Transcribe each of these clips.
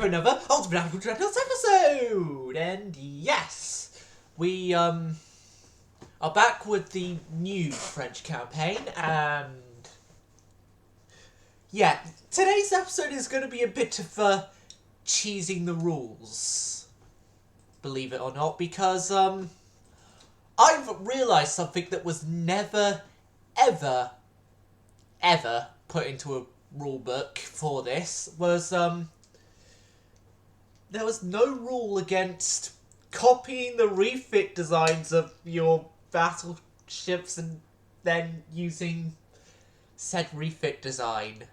for another Ultimate Admiral Dreadnoughts episode! And yes, we are back with the new French campaign, and yeah, today's episode is going to be a bit of cheesing the rules, believe it or not, because I've realised something that was never, ever put into a rule book for this was there was no rule against copying the refit designs of your battleships and then using said refit design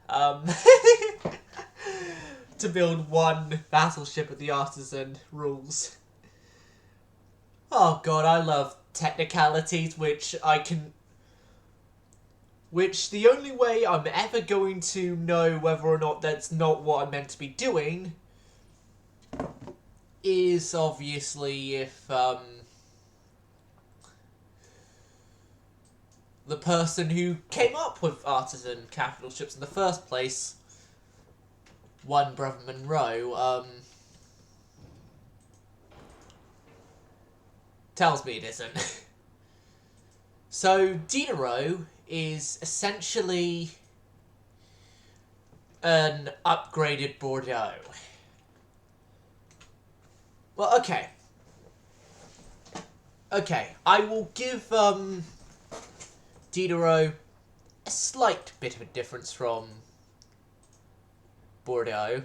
to build one battleship with the artisan rules. Oh god, I love technicalities which the only way I'm ever going to know whether or not that's not what I'm meant to be doing is obviously if the person who came up with artisan capital ships in the first place, one Brother Monroe, tells me it isn't. So Diderot is essentially an upgraded Bordeaux. Well, okay. I will give Diderot a slight bit of a difference from Bordeaux.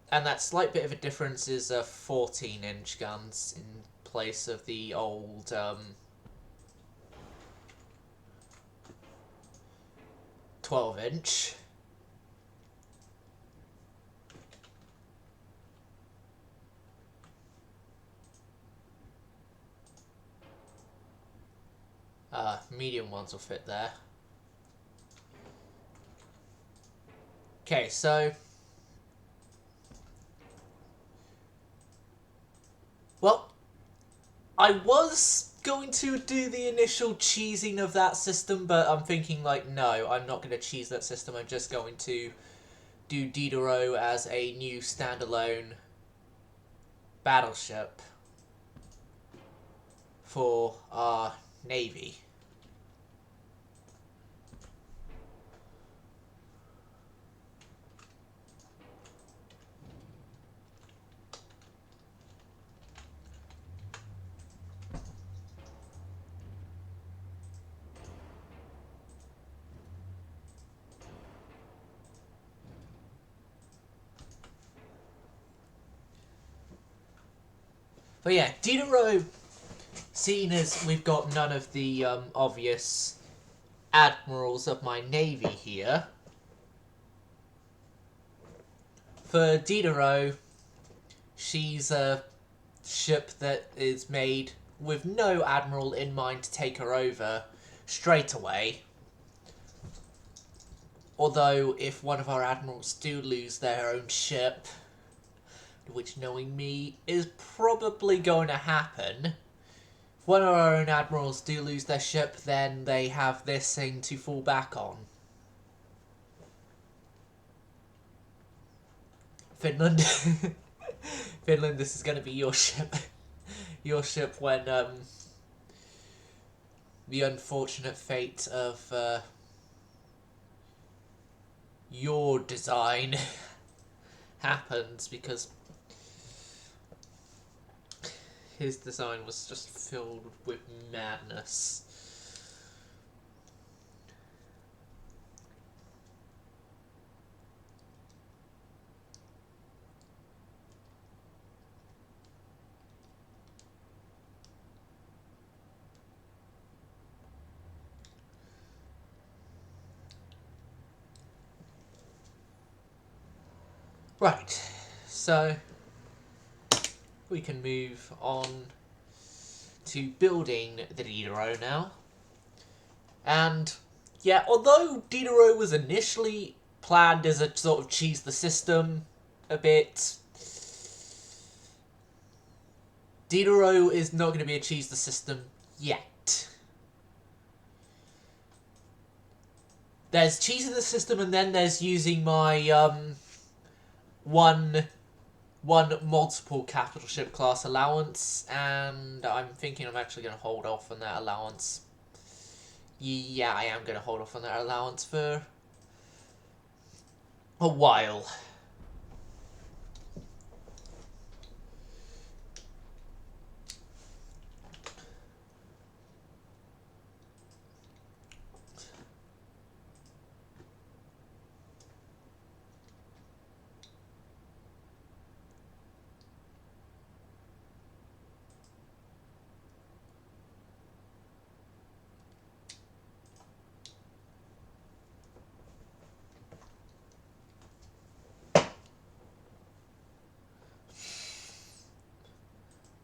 And that slight bit of a difference is 14-inch guns in place of the old 12-inch. Medium ones will fit there. Okay, so well, I was going to do the initial cheesing of that system, but I'm thinking, like, no, I'm not going to cheese that system. I'm just going to do Diderot as a new standalone battleship for our Navy. But yeah, Diderot, seeing as we've got none of the obvious admirals of my navy here, for Diderot, she's a ship that is made with no admiral in mind to take her over straight away. Although, if one of our admirals do lose their own ship, which, knowing me, is probably going to happen. If one of our own admirals do lose their ship, then they have this thing to fall back on. Finland. Finland, this is going to be your ship. Your ship when the unfortunate fate of your design happens, because his design was just filled with madness. Right, so we can move on to building the Diderot now. And yeah, although Diderot was initially planned as a sort of cheese the system a bit, Diderot is not going to be a cheese the system yet. There's cheese in the system, and then there's using my one multiple capital ship class allowance, and I'm thinking I'm actually going to hold off on that allowance. Yeah, I am going to hold off on that allowance for a while.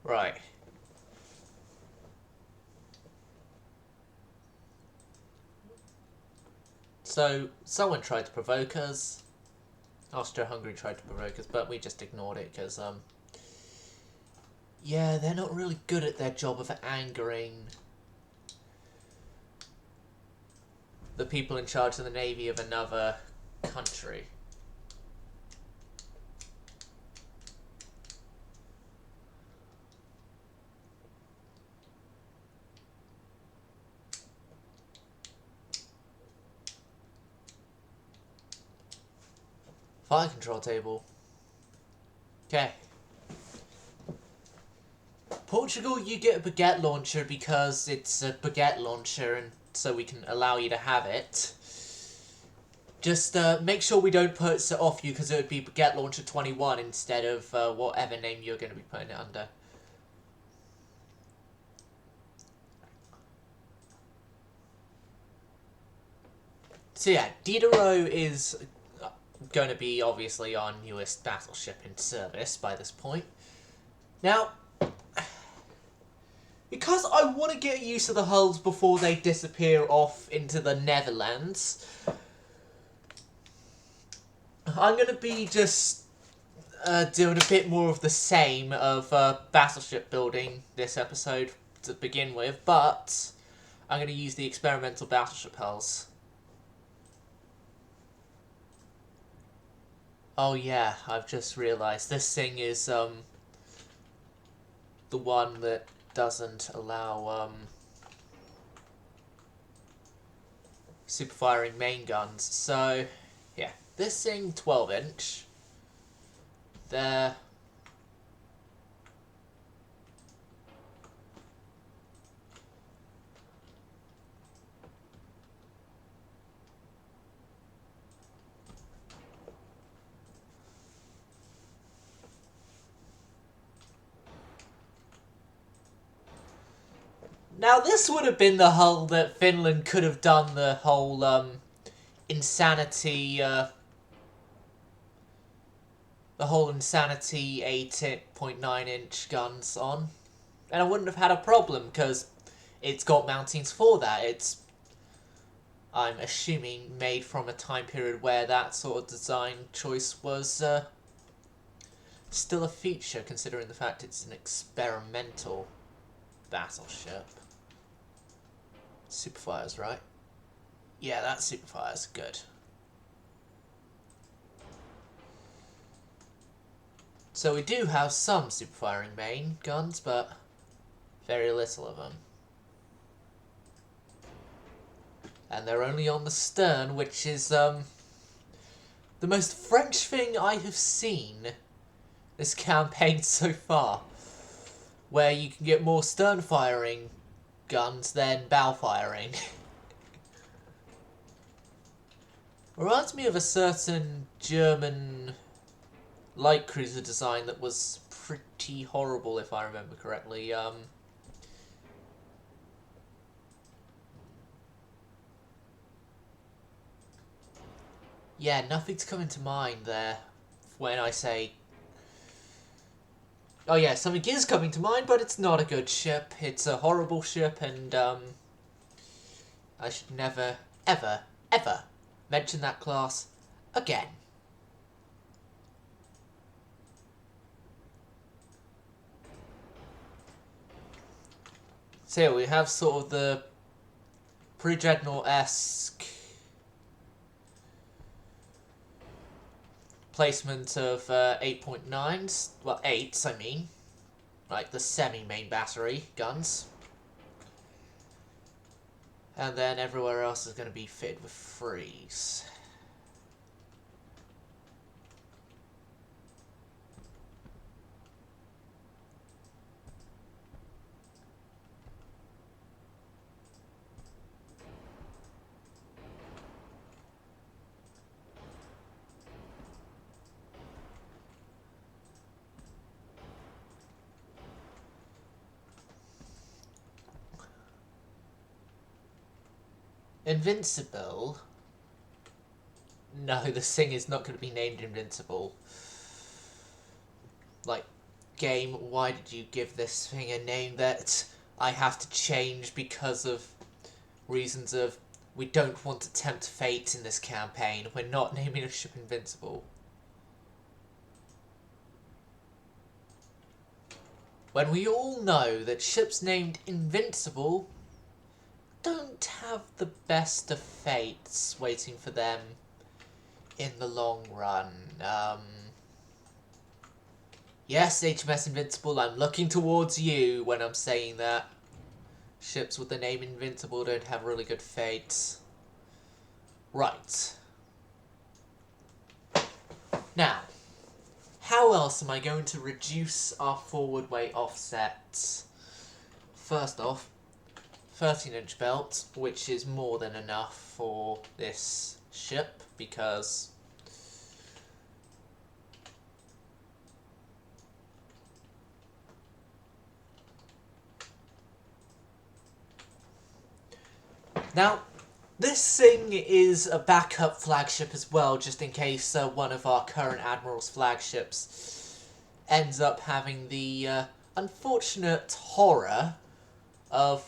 Right. So, someone tried to provoke us. Austria-Hungary tried to provoke us, but we just ignored it because, yeah, they're not really good at their job of angering the people in charge of the navy of another country. Fire control table. Okay. Portugal, you get a baguette launcher because it's a baguette launcher, and so we can allow you to have it. Just make sure we don't put it off you, because it would be baguette launcher 21 instead of whatever name you're going to be putting it under. So yeah, Diderot is going to be obviously our newest battleship in service by this point. Now, because I want to get used to the hulls before they disappear off into the Netherlands, I'm going to be just doing a bit more of the same of battleship building this episode to begin with, but I'm going to use the experimental battleship hulls. Oh yeah, I've just realised this thing is the one that doesn't allow super firing main guns. So yeah, this thing 12-inch. There. Now, this would have been the hull that Finland could have done the whole insanity, the whole insanity 8.9-inch guns on. And I wouldn't have had a problem, because it's got mountings for that. It's, I'm assuming, made from a time period where that sort of design choice was still a feature, considering the fact it's an experimental battleship. Superfires, right? Yeah, that superfire's good. So we do have some superfiring main guns, but very little of them. And they're only on the stern, which is the most French thing I have seen this campaign so far, where you can get more stern firing guns than bow firing. Reminds me of a certain German light cruiser design that was pretty horrible, if I remember correctly. Yeah, nothing's coming to mind there when I say... Oh yeah, something is coming to mind, but it's not a good ship. It's a horrible ship, and I should never, ever, ever mention that class again. So yeah, we have sort of the pre-dreadnought-esque placement of 8.9s, well 8s I mean, like the semi-main battery guns. And then everywhere else is going to be fitted with 3s. Invincible? No, this thing is not going to be named Invincible. Like, game, why did you give this thing a name that I have to change because of reasons of we don't want to tempt fate in this campaign. We're not naming a ship Invincible. When we all know that ships named Invincible don't have the best of fates waiting for them in the long run. Yes, HMS Invincible, I'm looking towards you when I'm saying that. Ships with the name Invincible don't have really good fates. Right. Now, how else am I going to reduce our forward weight offset? First off, 13-inch belt, which is more than enough for this ship, because now, this thing is a backup flagship as well, just in case one of our current admiral's flagships ends up having the unfortunate horror of,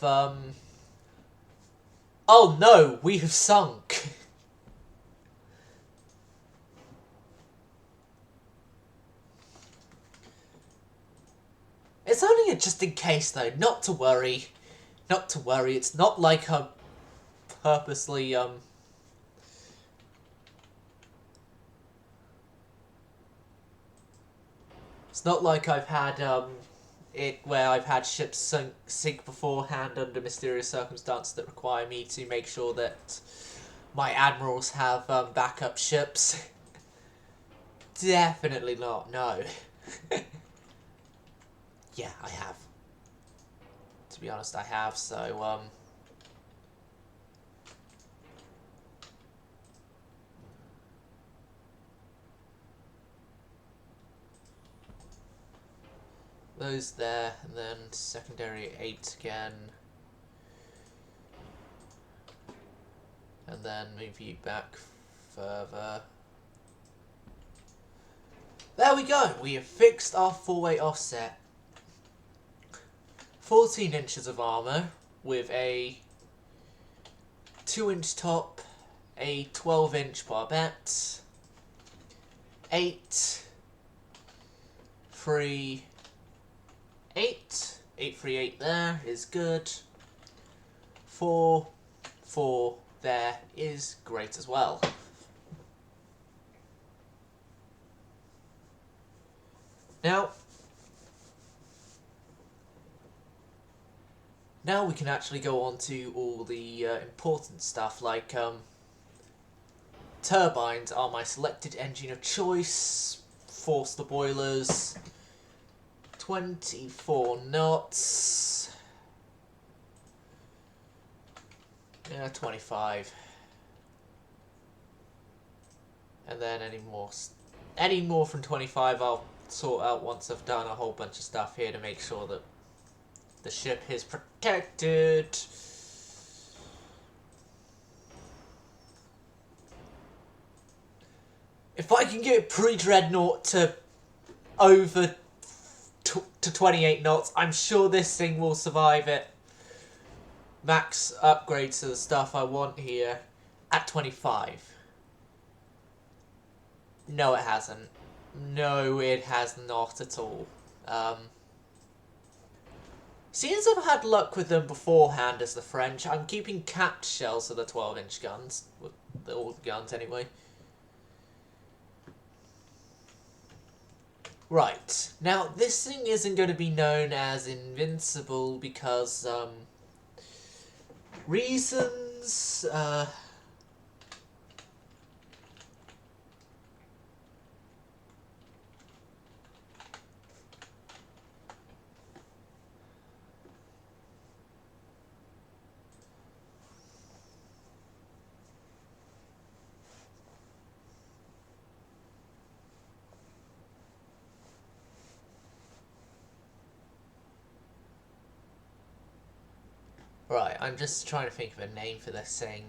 oh no, we have sunk. It's only a just in case though, not to worry. Not to worry, it's not like I'm purposely, it's not like I've had, where I've had ships sink beforehand under mysterious circumstances that require me to make sure that my admirals have, backup ships. Definitely not, no. Yeah, I have. To be honest, I have, so, those there, and then secondary 8 again. And then move you back further. There we go! We have fixed our full-weight offset. 14 inches of armour with a 2-inch top, a 12-inch barbette, 8, 3, 8, 8, 3, 8 there is good, 4, 4 there is great as well. Now we can actually go on to all the important stuff, like turbines are my selected engine of choice, force the boilers, 24 knots, yeah, 25, and then any more from 25 I'll sort out once I've done a whole bunch of stuff here to make sure that the ship is protected. If I can get pre-dreadnought to over to 28 knots, I'm sure this thing will survive it. Max upgrades to the stuff I want here at 25. No, it hasn't. No, it has not at all. Since I've had luck with them beforehand as the French, I'm keeping capped shells for the 12-inch guns. With all the guns, anyway. Right. Now, this thing isn't going to be known as invincible because, reasons, right, I'm just trying to think of a name for this thing.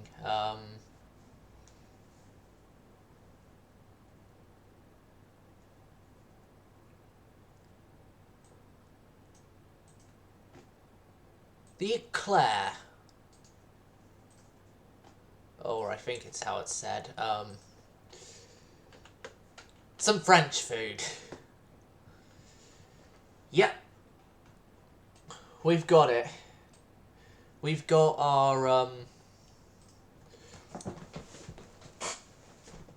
The Eclair. Or I think it's how it's said. Some French food. Yep. We've got it. We've got our,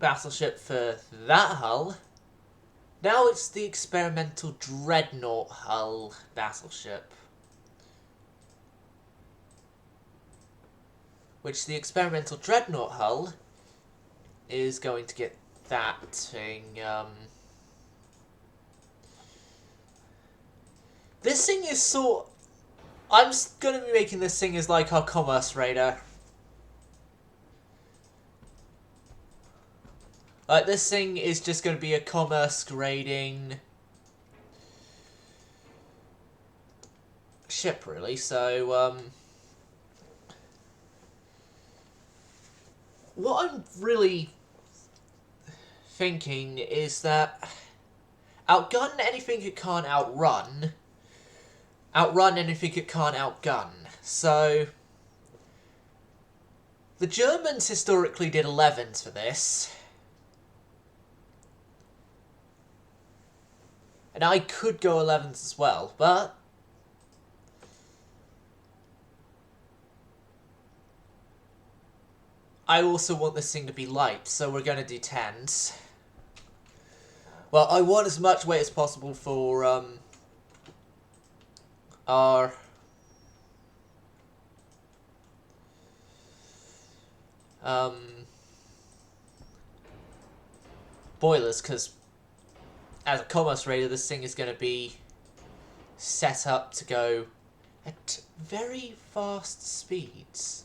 battleship for that hull. Now it's the experimental dreadnought hull battleship. Which the experimental dreadnought hull is going to get that thing, This thing is I'm going to be making this thing as like our commerce raider. This thing is just going to be a commerce raiding ship, really. So, what I'm really thinking is that outgun anything it can't outrun, outrun anything it can't outgun. So, the Germans historically did 11s for this. And I could go 11s as well, but I also want this thing to be light, so we're going to do 10s. Well, I want as much weight as possible for our boilers, because as a commerce raider, this thing is going to be set up to go at very fast speeds.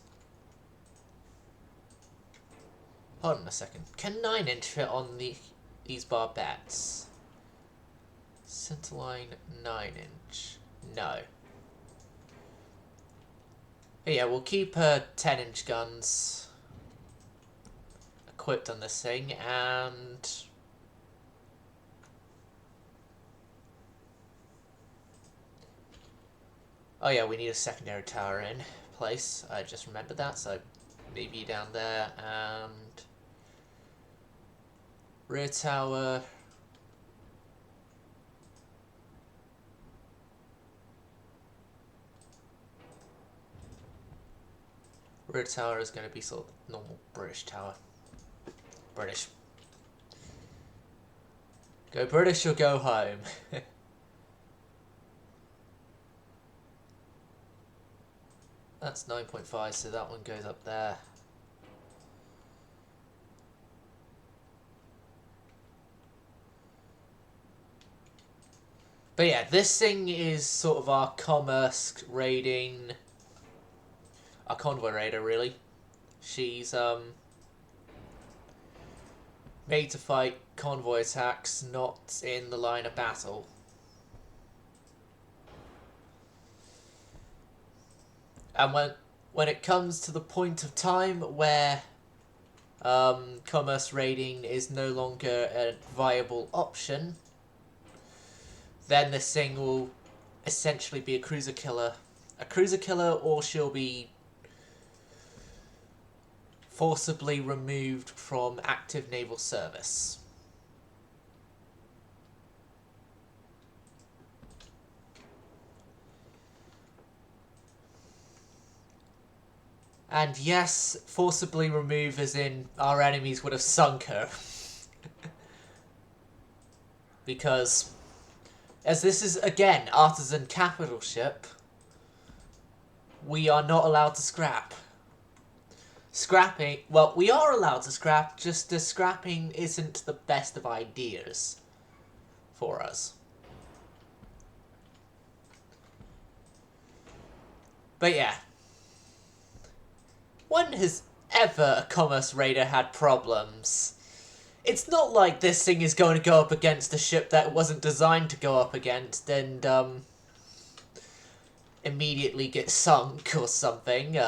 Hold on a second. Can 9-inch fit on these barbettes? Centerline 9-inch. No. But yeah, we'll keep 10-inch guns equipped on this thing, and oh yeah, we need a secondary tower in place. I just remembered that, so maybe down there, and rear tower. Rear tower is going to be sort of normal British tower. British. Go British or go home. That's 9.5, so that one goes up there. But yeah, this thing is sort of our commerce raiding, our convoy raider, really. She's made to fight convoy attacks, not in the line of battle. And when it comes to the point of time where commerce raiding is no longer a viable option, then this thing will essentially be a cruiser killer. A cruiser killer, or she'll be forcibly removed from active naval service. And yes, forcibly remove as in our enemies would have sunk her. Because, as this is, again, artisan capital ship, we are not allowed to scrap. Scrapping, well, we are allowed to scrap, just the scrapping isn't the best of ideas for us. But yeah. When has ever a commerce raider had problems? It's not like this thing is going to go up against a ship that it wasn't designed to go up against and, immediately get sunk or something.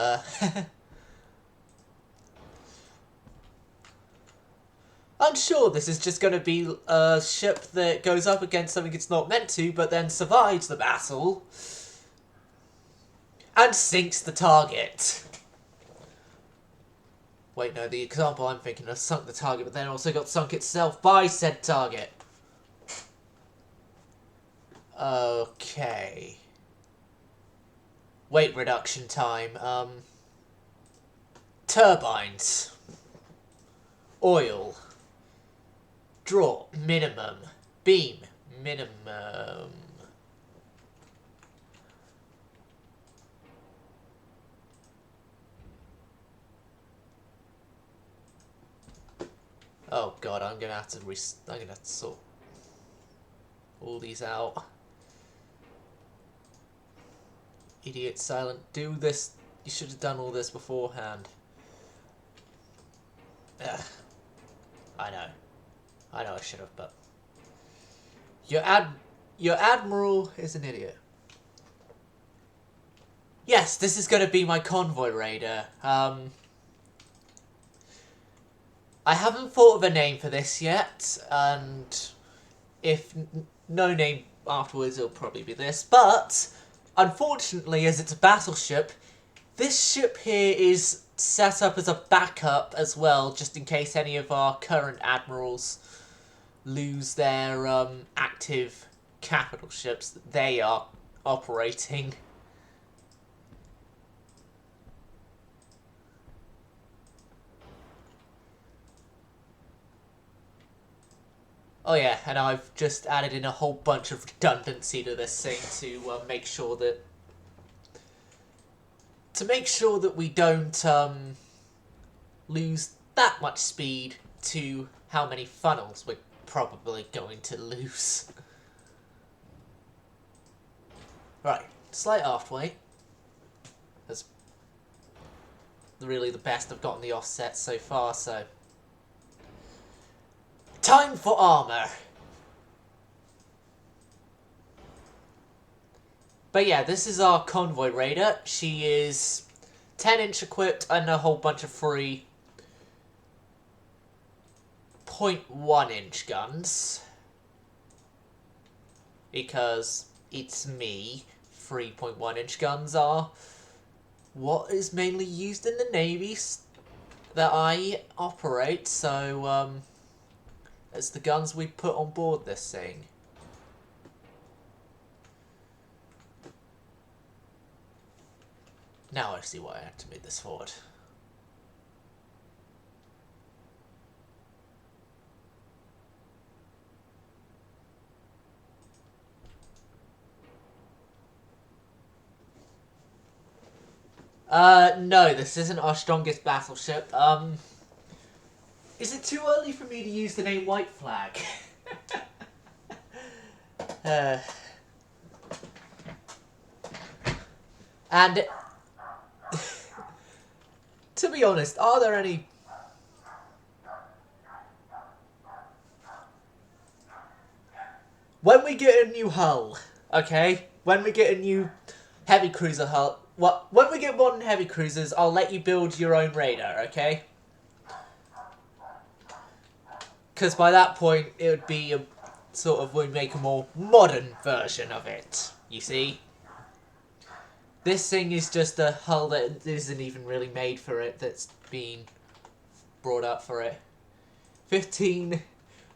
I'm sure this is just going to be a ship that goes up against something it's not meant to, but then survives the battle and sinks the target. Wait, no, the example I'm thinking of sunk the target, but then also got sunk itself by said target. Okay. Weight reduction time. Turbines. Oil. Draw. Minimum. Beam. Minimum. Oh god, I'm gonna have to sort all these out. Idiot silent. Do this. You should have done all this beforehand. Ugh. I know I should have, but your admiral is an idiot. Yes, this is gonna be my convoy raider. I haven't thought of a name for this yet, and if no name afterwards, it'll probably be this. But, unfortunately, as it's a battleship, this ship here is set up as a backup as well, just in case any of our current admirals lose their active capital ships that they are operating. Oh yeah, and I've just added in a whole bunch of redundancy to this thing to make sure that we don't lose that much speed to how many funnels we're probably going to lose. Right, slight aft weight. That's really the best I've gotten the offset so far, so time for armor. But yeah, this is our convoy raider. She is 10-inch equipped and a whole bunch of free 0.1-inch guns. Because it's me. 3.1-inch guns are what is mainly used in the Navy that I operate, so it's the guns we put on board this thing. Now I see why I had to move this forward. No, this isn't our strongest battleship. Is it too early for me to use the name White Flag? And to be honest, are there any... When we get a new hull, okay? When we get a new heavy cruiser hull... Well, when we get modern heavy cruisers, I'll let you build your own radar, okay? Because by that point, it would be a sort of, we'd make a more modern version of it, you see? This thing is just a hull that isn't even really made for it, that's been brought up for it. 15,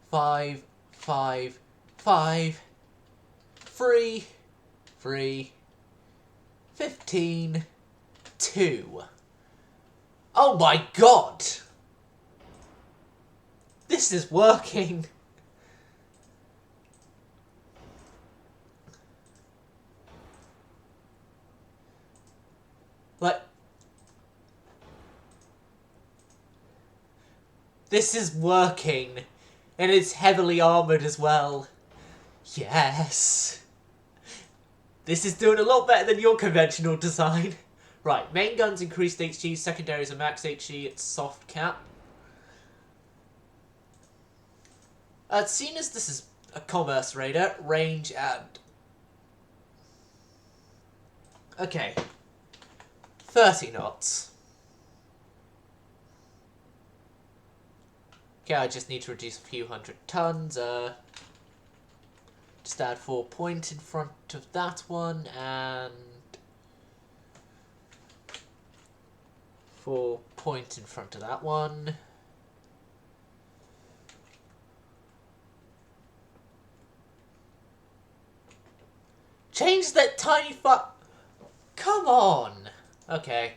5, 5, 5, 3, 3, 15, 2. Oh my god! This is working! Like... This is working. And it's heavily armoured as well. Yes! This is doing a lot better than your conventional design. Right, main guns increased HE, secondaries are max HE, it's soft cap. Seeing as this is a commerce raider, range and... Okay. 30 knots. Okay, I just need to reduce a few hundred tons. Just add 4 point in front of that one, and 4 point in front of that one. Change that tiny Come on! Okay.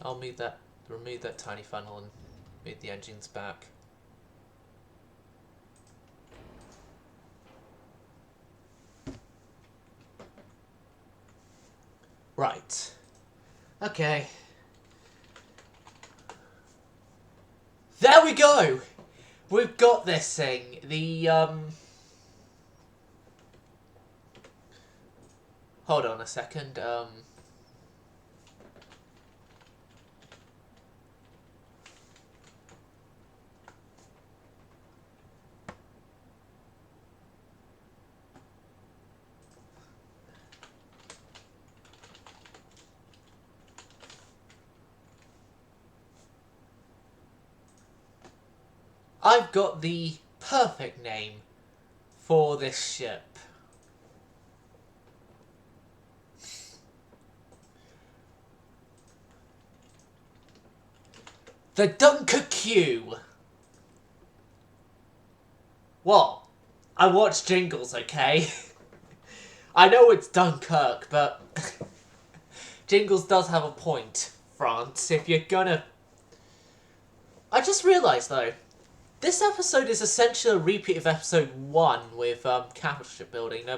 I'll remove that tiny funnel and move the engines back. Right. Okay. There we go! We've got this thing. Hold on a second. I've got the perfect name for this ship. The Dunker Q. What? I watch jingles, okay? I know it's Dunkirk, but jingles does have a point, France, if you're gonna... I just realised, though, this episode is essentially a repeat of episode 1 with capital shipbuilding.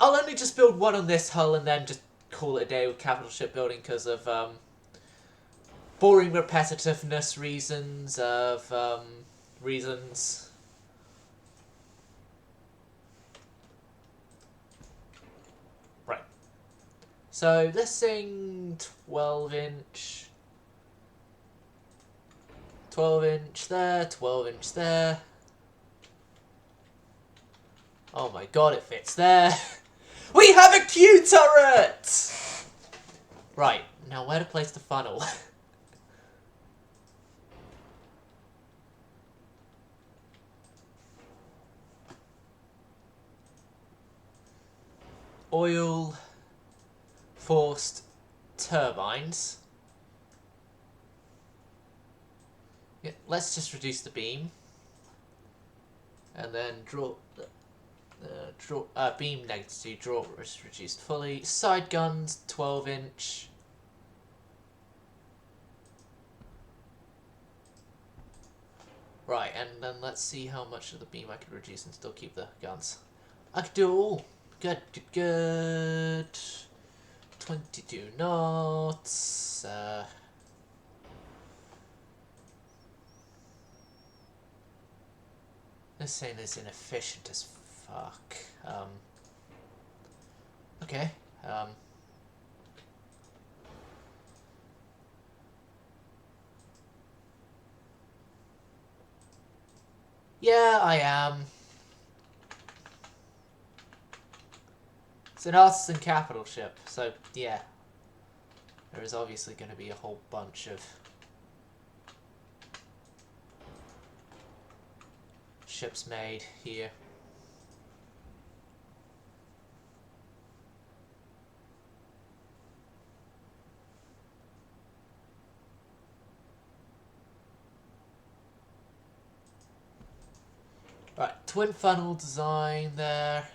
I'll only just build one on this hull and then just call it a day with capital shipbuilding because of boring repetitiveness reasons, reasons. Right. So this thing, 12-inch. 12-inch there, 12-inch there. Oh my god, it fits there. We have a Q turret! Right, now where to place the funnel? Oil forced turbines. Yeah, let's just reduce the beam. And then draw beam negative, draw is reduced fully. Side guns, 12-inch. Right, and then let's see how much of the beam I could reduce and still keep the guns. I could do it all. Good, good, good. 22 knots. This thing is inefficient as fuck. Okay. Yeah, I am. It's an artisan capital ship, so yeah. There is obviously going to be a whole bunch of ships made here. Right, twin funnel design there.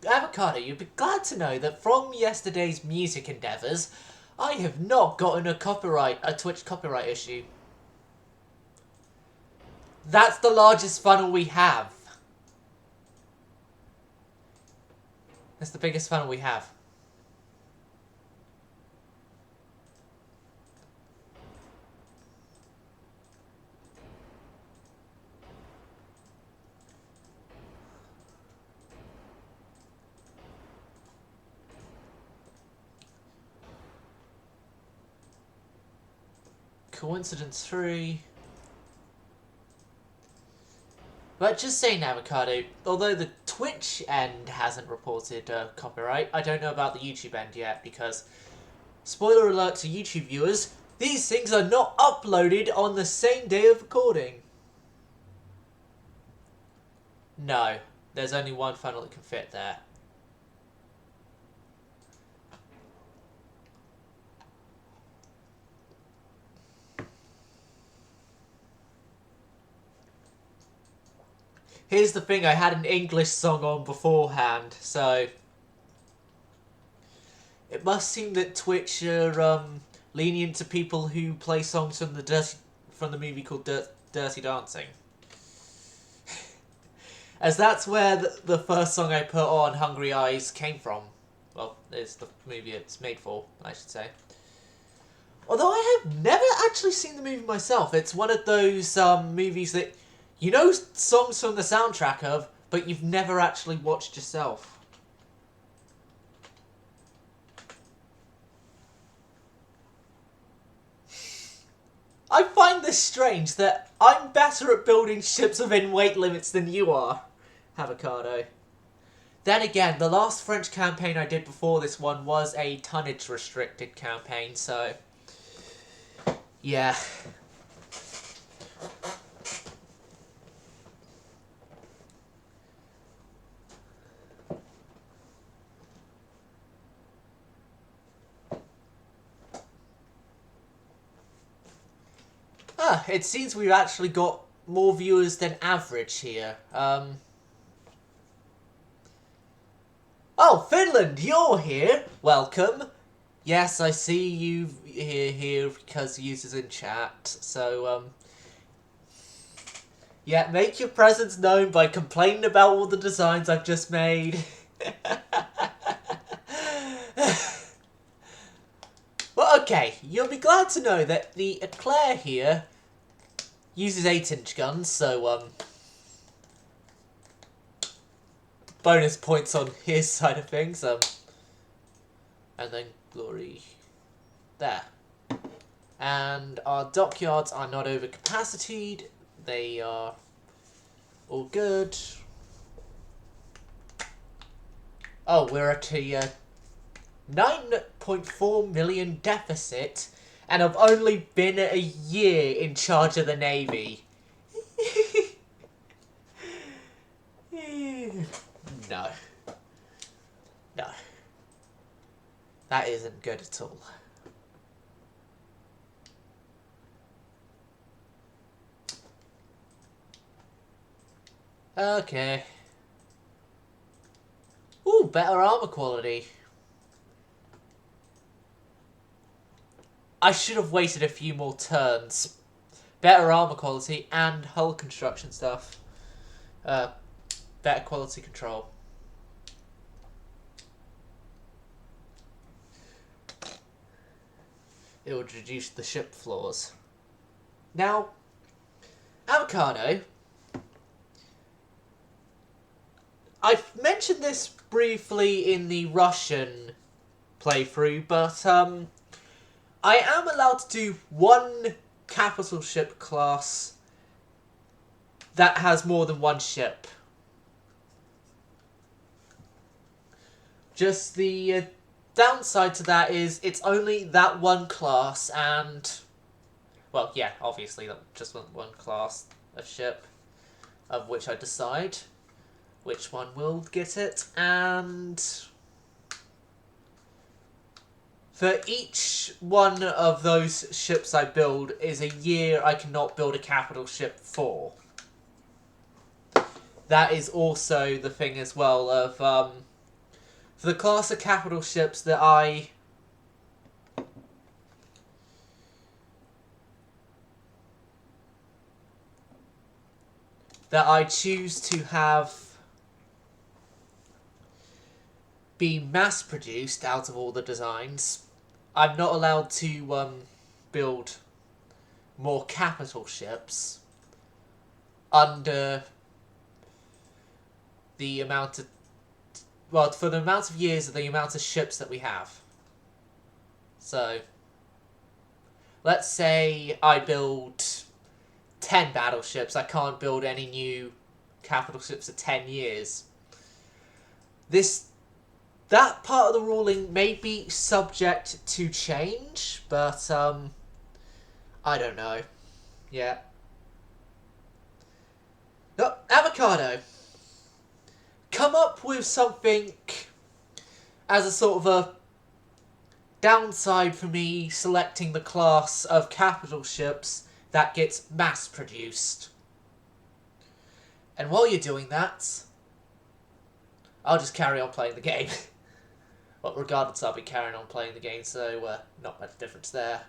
Avocado, you'd be glad to know that from yesterday's music endeavours, I have not gotten a Twitch copyright issue. That's the largest funnel we have. That's the biggest funnel we have. Coincidence 3. But just saying, Avocado, although the Twitch end hasn't reported copyright, I don't know about the YouTube end yet, because, spoiler alert to YouTube viewers, these things are not uploaded on the same day of recording. No, there's only one funnel that can fit there. Here's the thing, I had an English song on beforehand, so it must seem that Twitch are lenient to people who play songs from the movie called Dirty Dancing. As that's where the first song I put on, Hungry Eyes, came from. Well, it's the movie it's made for, I should say. Although I have never actually seen the movie myself. It's one of those movies that you know songs from the soundtrack of, but you've never actually watched yourself. I find this strange that I'm better at building ships within weight limits than you are, Avocado. Then again, the last French campaign I did before this one was a tonnage restricted campaign, so yeah. It seems we've actually got more viewers than average here. Oh, Finland, you're here! Welcome! Yes, I see you here because users in chat, so, yeah, make your presence known by complaining about all the designs I've just made. Well, okay, you'll be glad to know that the Eclair here uses 8-inch guns, so, bonus points on his side of things, and then glory there. And our dockyards are not over-capacitated, they are all good. Oh, we're at a 9.4 million deficit, and I've only been a year in charge of the Navy. No. No. That isn't good at all. Okay. Ooh, better armor quality. I should have waited a few more turns. Better armor quality and hull construction stuff. Better quality control. It would reduce the ship flaws. Now, Avocado, I've mentioned this briefly in the Russian playthrough, but I am allowed to do one capital ship class that has more than one ship. Just the downside to that is it's only that one class, and, well, yeah, obviously just one class of ship, of which I decide which one will get it, and for each one of those ships I build is a year I cannot build a capital ship for. that is also the thing as well of, for the class of capital ships that I choose to have be mass-produced out of all the designs, I'm not allowed to build more capital ships under the amount of... well, for the amount of years of the amount of ships that we have. So, let's say I build 10 battleships. I can't build any new capital ships for 10 years. That part of the ruling may be subject to change, but, I don't know. Yeah. Oh, Avocado! Come up with something as a sort of a downside for me selecting the class of capital ships that gets mass-produced. And while you're doing that, I'll just carry on playing the game. Well, regardless, I'll be carrying on playing the game, so not much difference there.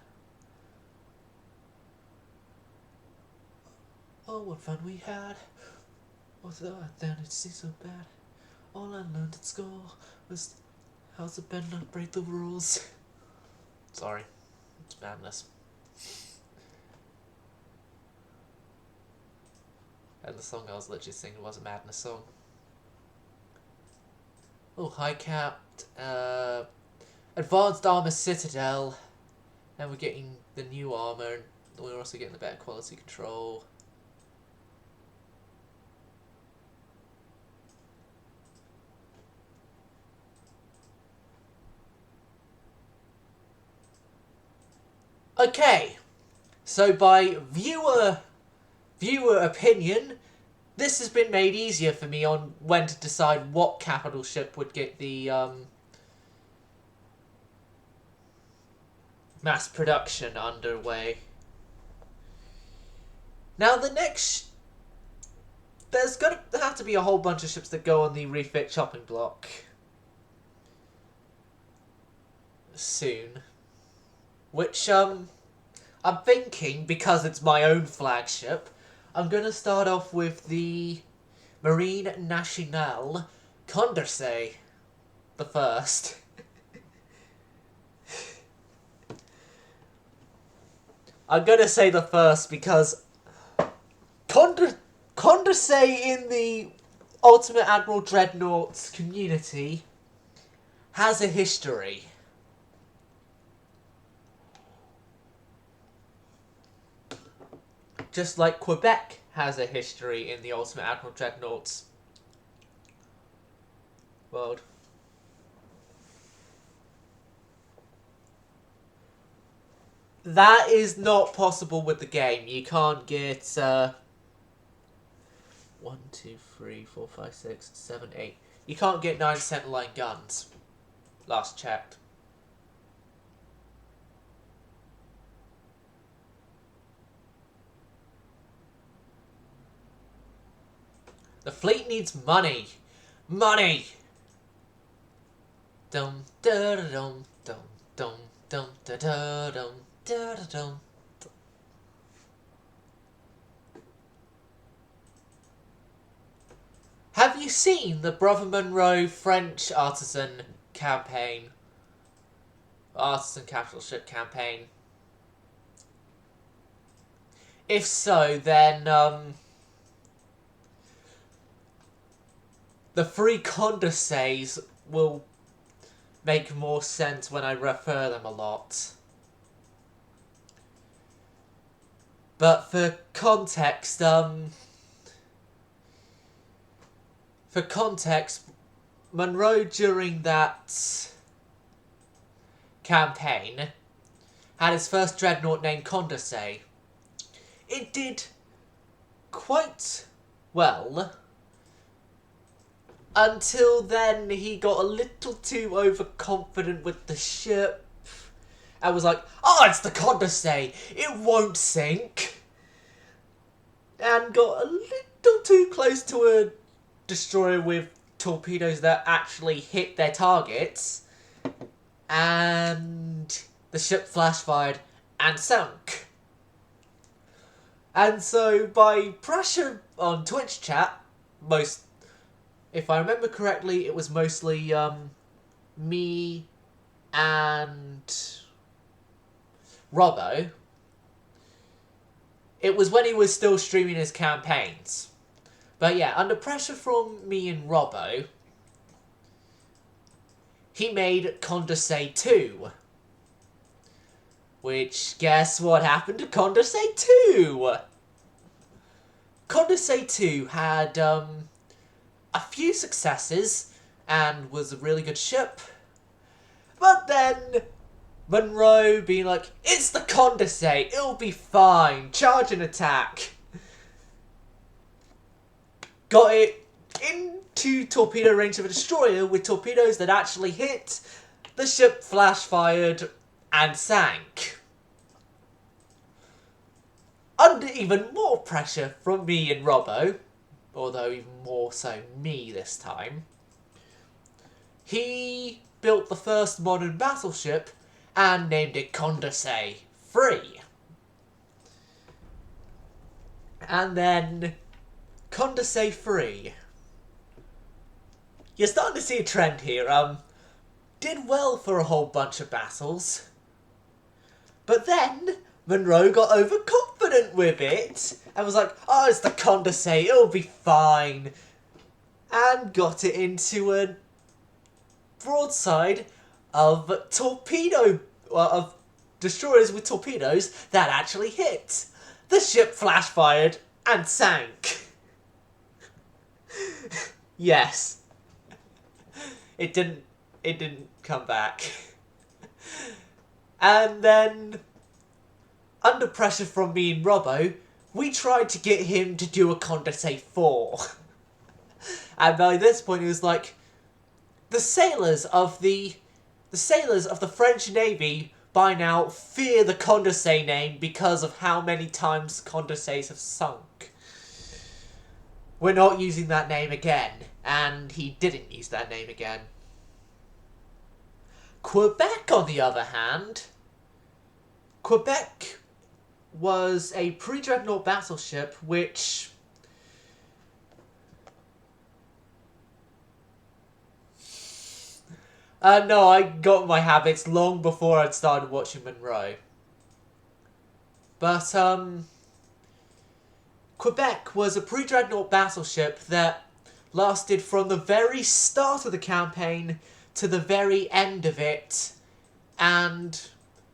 Oh, what fun we had. Although I found it so bad. All I learned at school was how to bend not break the rules. Sorry. It's madness. And the song I was literally singing was a madness song. Oh, high capped, advanced armor citadel, and we're getting the new armor, and we're also getting the better quality control. Okay, so by viewer opinion, this has been made easier for me on when to decide what capital ship would get the mass production underway. Now the next... there's going to have to be a whole bunch of ships that go on the refit chopping block soon. Which, I'm thinking, because it's my own flagship, I'm going to start off with the Marine Nationale Condorcet, the first. I'm going to say the first because Condorcet in the Ultimate Admiral Dreadnoughts community has a history. Just like Quebec has a history in the Ultimate Admiral Dreadnoughts world. That is not possible with the game. You can't get 1, 2, 3, 4, 5, 6, 7, 8. You can't get 9 centerline guns. Last checked. The fleet needs money. Money! Dum da da dum dum dum dum da da dum da da dum. Have you seen the Brother Monroe French artisan campaign? Artisan capital ship campaign? If so, then the three Condorcets will make more sense when I refer them a lot. But for context, Monroe during that campaign had his first dreadnought named Condorcet. It did quite well. Until then, he got a little too overconfident with the ship. I was like, oh, it's the Condorcet. It won't sink. And got a little too close to destroyer with torpedoes that actually hit their targets, and the ship flash-fired and sunk. And so, by pressure on Twitch chat, if I remember correctly, it was mostly me and Robbo. It was when he was still streaming his campaigns. But yeah, under pressure from me and Robbo, he made Condorcet 2. Which, guess what happened to Condorcet 2? Condorcet 2 had a few successes and was a really good ship. But then Monroe being like, it's the Condorcet, it'll be fine, charge and attack. Got it into torpedo range of a destroyer with torpedoes that actually hit. The ship flash-fired and sank. Under even more pressure from me and Robbo, although even more so me this time, he built the first modern battleship and named it Condorcet 3. And then Condorcet 3. You're starting to see a trend here. Did well for a whole bunch of battles. But then Monroe got overconfident with it and was like, oh, it's the Condorcet, it'll be fine. And got it into a broadside of of destroyers with torpedoes that actually hit. The ship flash-fired and sank. Yes. It didn't come back. And then, under pressure from me and Robbo, we tried to get him to do a Condorcet 4. And by this point, it was like, the sailors of the French Navy by now fear the Condorcet name because of how many times Condorcets have sunk. We're not using that name again. And he didn't use that name again. Quebec, on the other hand, Quebec was a pre-dreadnought battleship which no, I got my habits long before I'd started watching Monroe. But, Quebec was a pre-dreadnought battleship that lasted from the very start of the campaign to the very end of it, and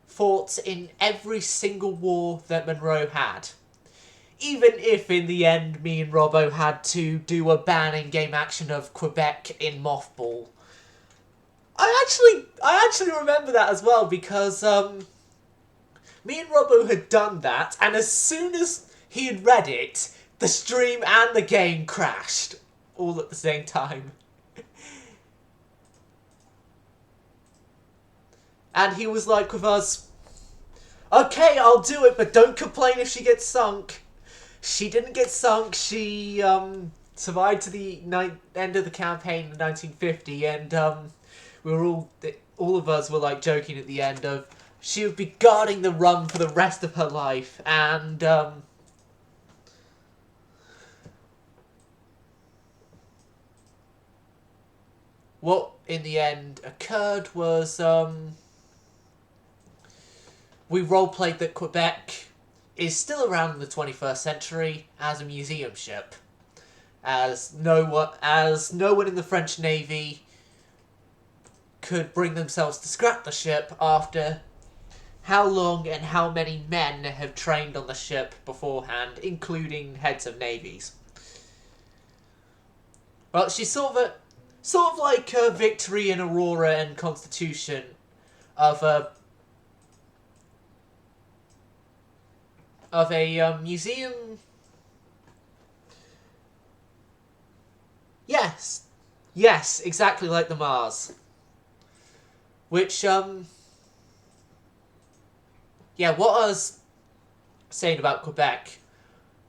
fought in every single war that Monroe had. Even if, in the end, me and Robbo had to do a ban in-game action of Quebec in mothball. I actually remember that as well, because, me and Robbo had done that, and as soon as he had read it, the stream and the game crashed. All at the same time. And he was like with us, okay, I'll do it, but don't complain if she gets sunk. She didn't get sunk. She survived to the end of the campaign in 1950, and we were all of us were like joking at the end of she would be guarding the rum for the rest of her life, and what in the end occurred was we roleplayed that Quebec is still around in the 21st century as a museum ship, as no one in the French Navy could bring themselves to scrap the ship after how long and how many men have trained on the ship beforehand, including heads of navies. Well, she's sort of like a Victory and Aurora and Constitution of a museum. Yes, exactly like the Mars. Which, yeah, what I was saying about Quebec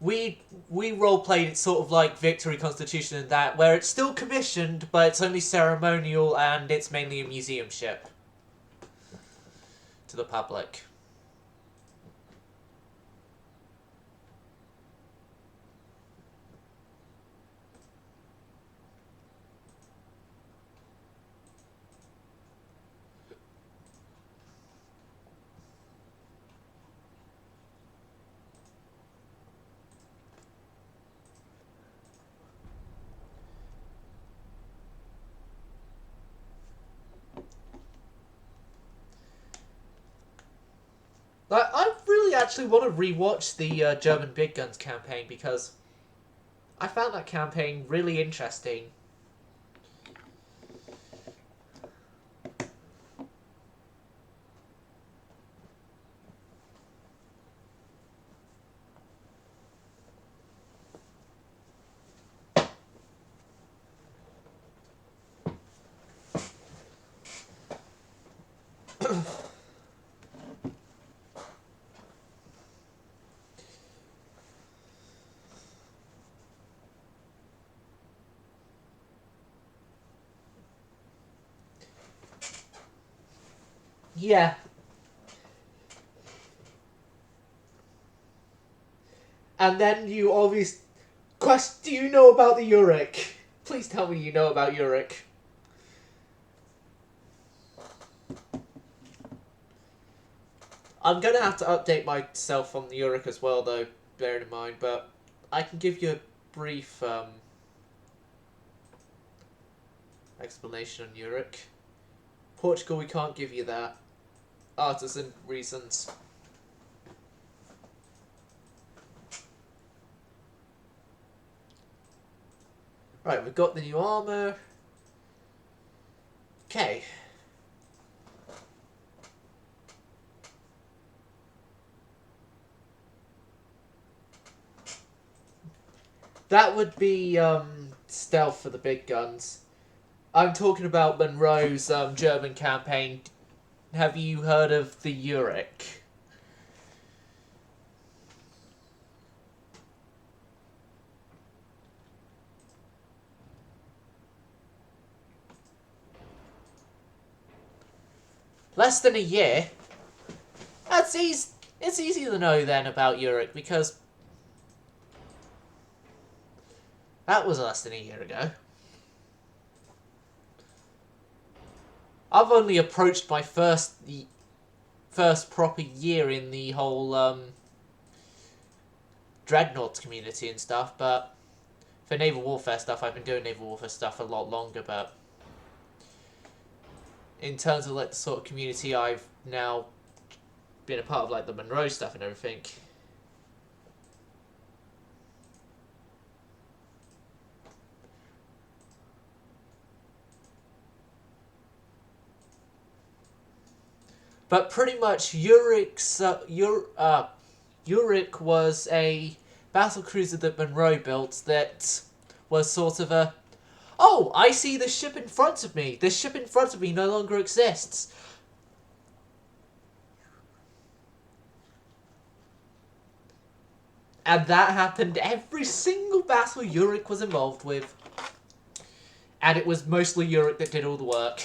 we role-played it sort of like Victory Constitution and that, where it's still commissioned, but it's only ceremonial and it's mainly a museum ship to the public. Like, I really actually want to rewatch the German Big Guns campaign because I found that campaign really interesting. Yeah. And then you obviously... Quest, do you know about the Uric? Please tell me you know about Uric. I'm going to have to update myself on the Uric as well, though, bearing in mind, but I can give you a brief explanation on Uric. Portugal, we can't give you that. Artisan reasons. Right, we've got the new armour. Okay. That would be stealth for the big guns. I'm talking about Monroe's German campaign. Have you heard of the Uric? Less than a year? That's easy. It's easy to know then about Uric because that was less than a year ago. I've only approached my first proper year in the whole dreadnoughts community and stuff, but for naval warfare stuff, I've been doing naval warfare stuff a lot longer, but in terms of like the sort of community I've now been a part of, like the Monroe stuff and everything. But pretty much Uric was a battlecruiser that Monroe built that was sort of a, oh, I see the ship in front of me. This ship in front of me no longer exists. And that happened every single battle Uric was involved with. And it was mostly Uric that did all the work.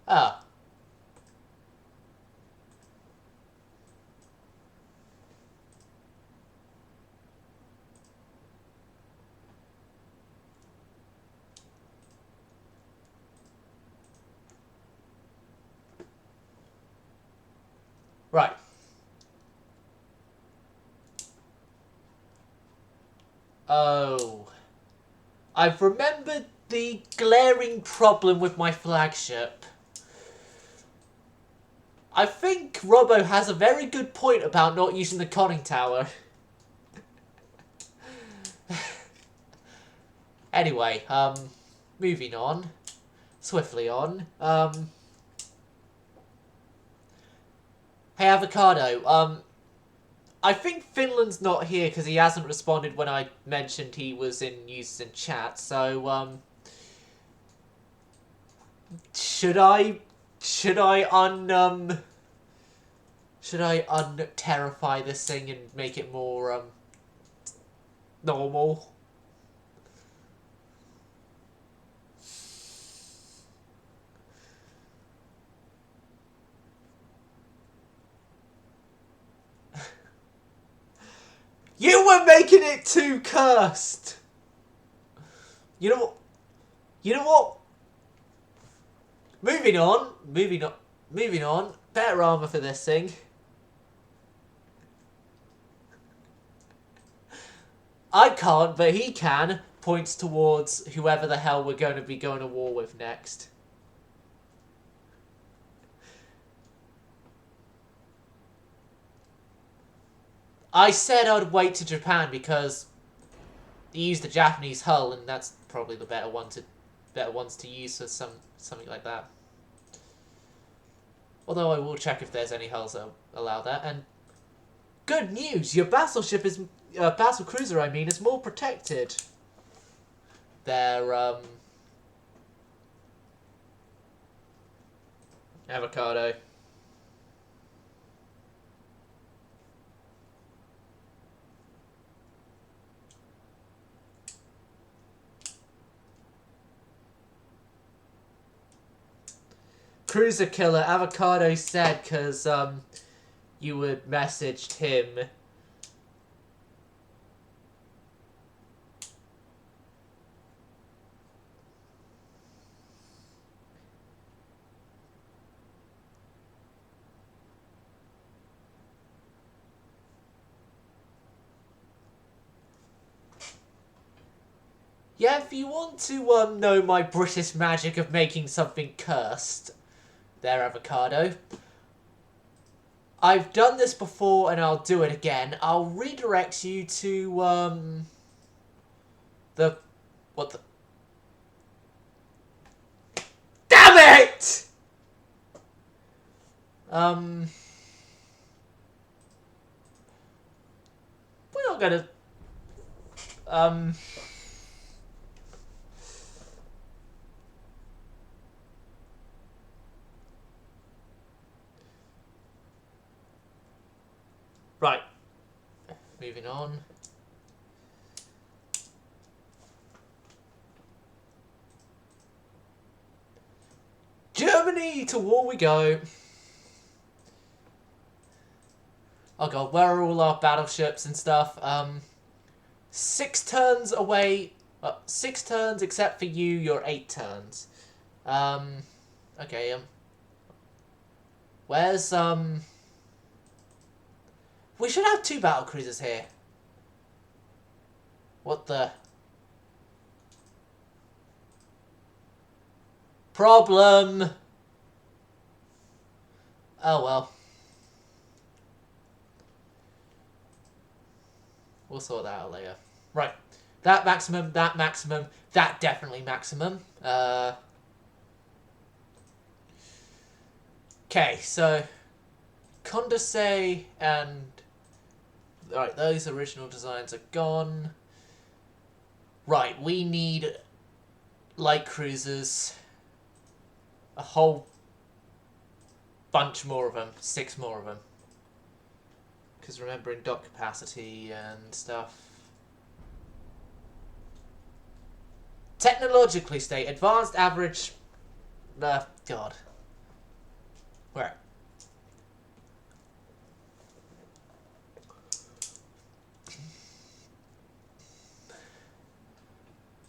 Ah. Right. Oh. I've remembered the glaring problem with my flagship. I think Robbo has a very good point about not using the conning tower. Anyway, moving on. Swiftly on. Hey, Avocado, I think Finland's not here because he hasn't responded when I mentioned he was in use in chat, so, Should I unterrify this thing and make it more normal? You were making it too cursed. You know what? You know what? Moving on. Better armor for this thing. I can't, but he can. Points towards whoever the hell we're going to be going to war with next. I said I'd wait to Japan because you use the Japanese hull, and that's probably the better ones to use for something like that. Although I will check if there's any hulls that allow that. And good news, your battleship is battle cruiser. I mean, is more protected. Their avocado. Cruiser killer, avocado said, because you had messaged him. Yeah, if you want to know my British magic of making something cursed, there, avocado. I've done this before and I'll do it again. I'll redirect you to what the damn it! We're not gonna right. Moving on. Germany, to war we go. Oh god, where are all our battleships and stuff? 6 turns away. 6 turns except for you, you're 8 turns. Okay, where's, we should have 2 battle cruisers here. What the? Problem! Oh well. We'll sort that out later. Right. That maximum, that definitely maximum. Okay, so Condorcet and right, those original designs are gone. Right, we need light cruisers. A whole bunch more of them. 6 more of them. Because remembering dock capacity and stuff. Technologically state advanced average. God. Where?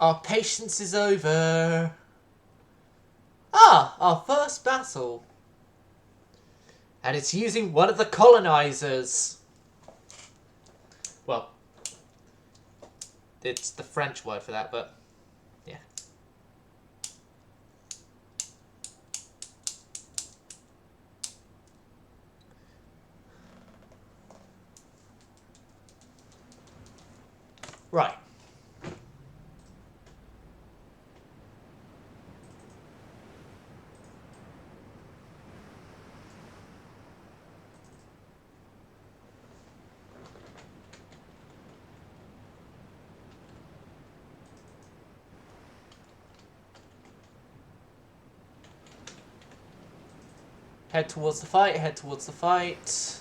Our patience is over. Ah, our first battle. And it's using one of the colonizers. Well, it's the French word for that, but yeah. Right. Head towards the fight, head towards the fight.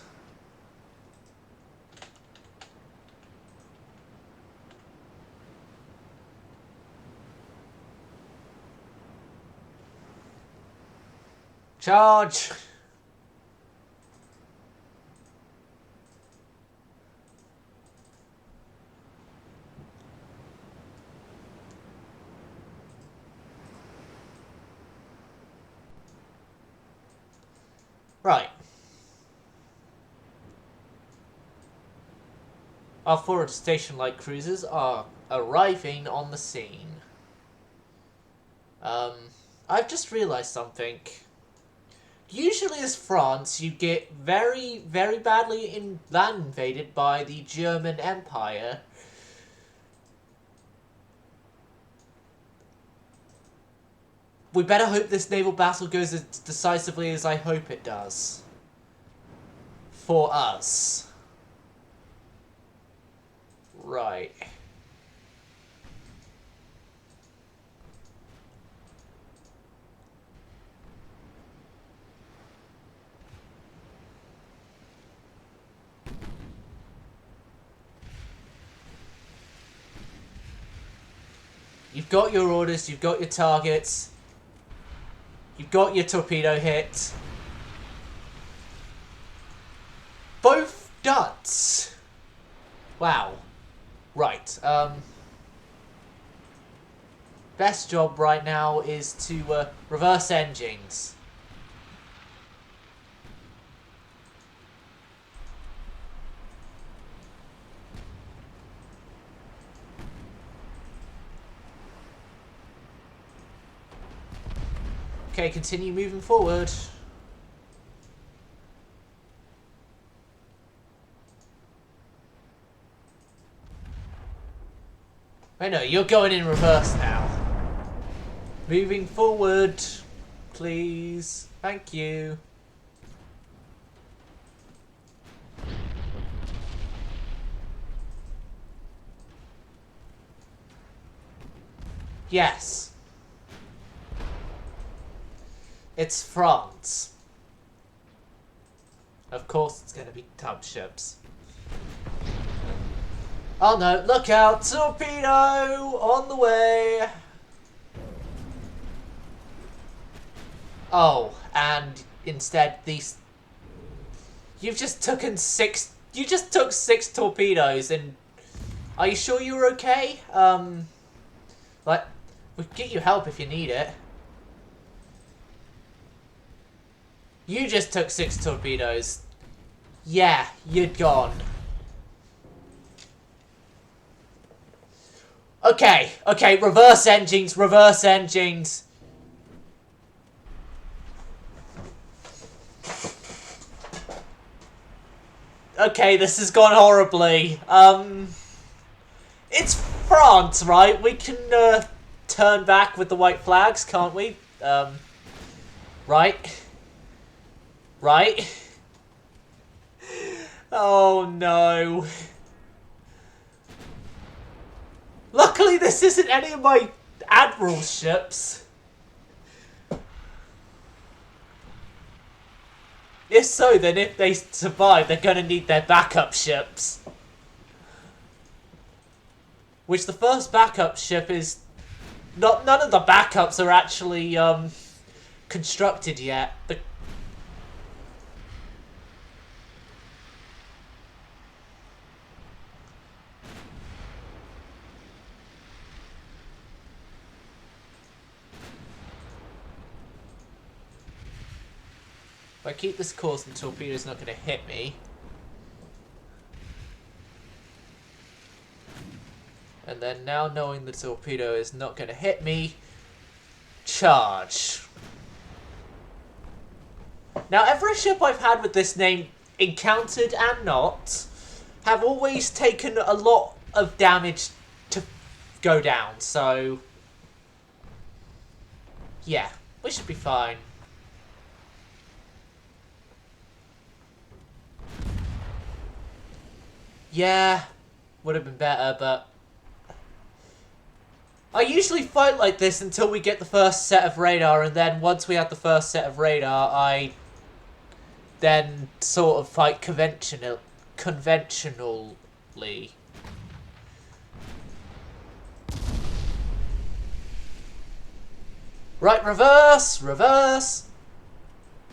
Charge! Right. Our forward station light cruisers are arriving on the scene. I've just realised something. Usually as France, you get very, very badly land invaded by the German Empire. We better hope this naval battle goes as decisively as I hope it does. For us. Right. You've got your orders, you've got your targets. You've got your torpedo hit. Both duds. Wow. Right, best job right now is to reverse engines. Okay, continue moving forward. Wait, no, you're going in reverse now. Moving forward, please. Thank you. Yes. It's France. Of course it's going to be tub ships. Oh no, look out! Torpedo! On the way! Oh, and instead these... You just took 6 torpedoes and... Are you sure you were okay? Like, we can get you help if you need it. You just took 6 torpedoes. Yeah, you're gone. Okay, okay, reverse engines, reverse engines. Okay, this has gone horribly. It's France, right? We can, turn back with the white flags, can't we? Right? Right? Oh, no. Luckily, this isn't any of my admiral ships. If so, then if they survive, they're gonna need their backup ships. Which the first backup ship is... None of the backups are actually, constructed yet. If I keep this course, the torpedo's not going to hit me. And then now knowing the torpedo is not going to hit me, charge. Now every ship I've had with this name, encountered and not, have always taken a lot of damage to go down, so... Yeah, we should be fine. Yeah, would have been better, but... I usually fight like this until we get the first set of radar, and then once we have the first set of radar, I then sort of fight conventionally. Right, reverse, reverse.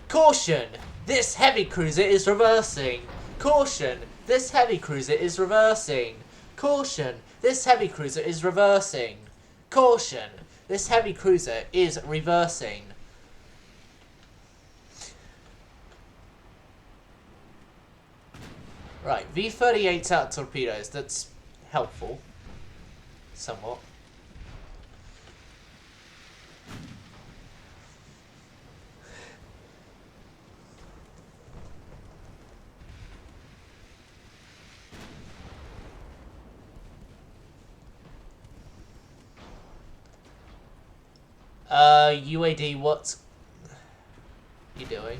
Caution, this heavy cruiser is reversing. Caution, this heavy cruiser is reversing. Caution, this heavy cruiser is reversing. Caution, this heavy cruiser is reversing. Right, V-38's out torpedoes. That's helpful. Somewhat. UAD, what's you doing?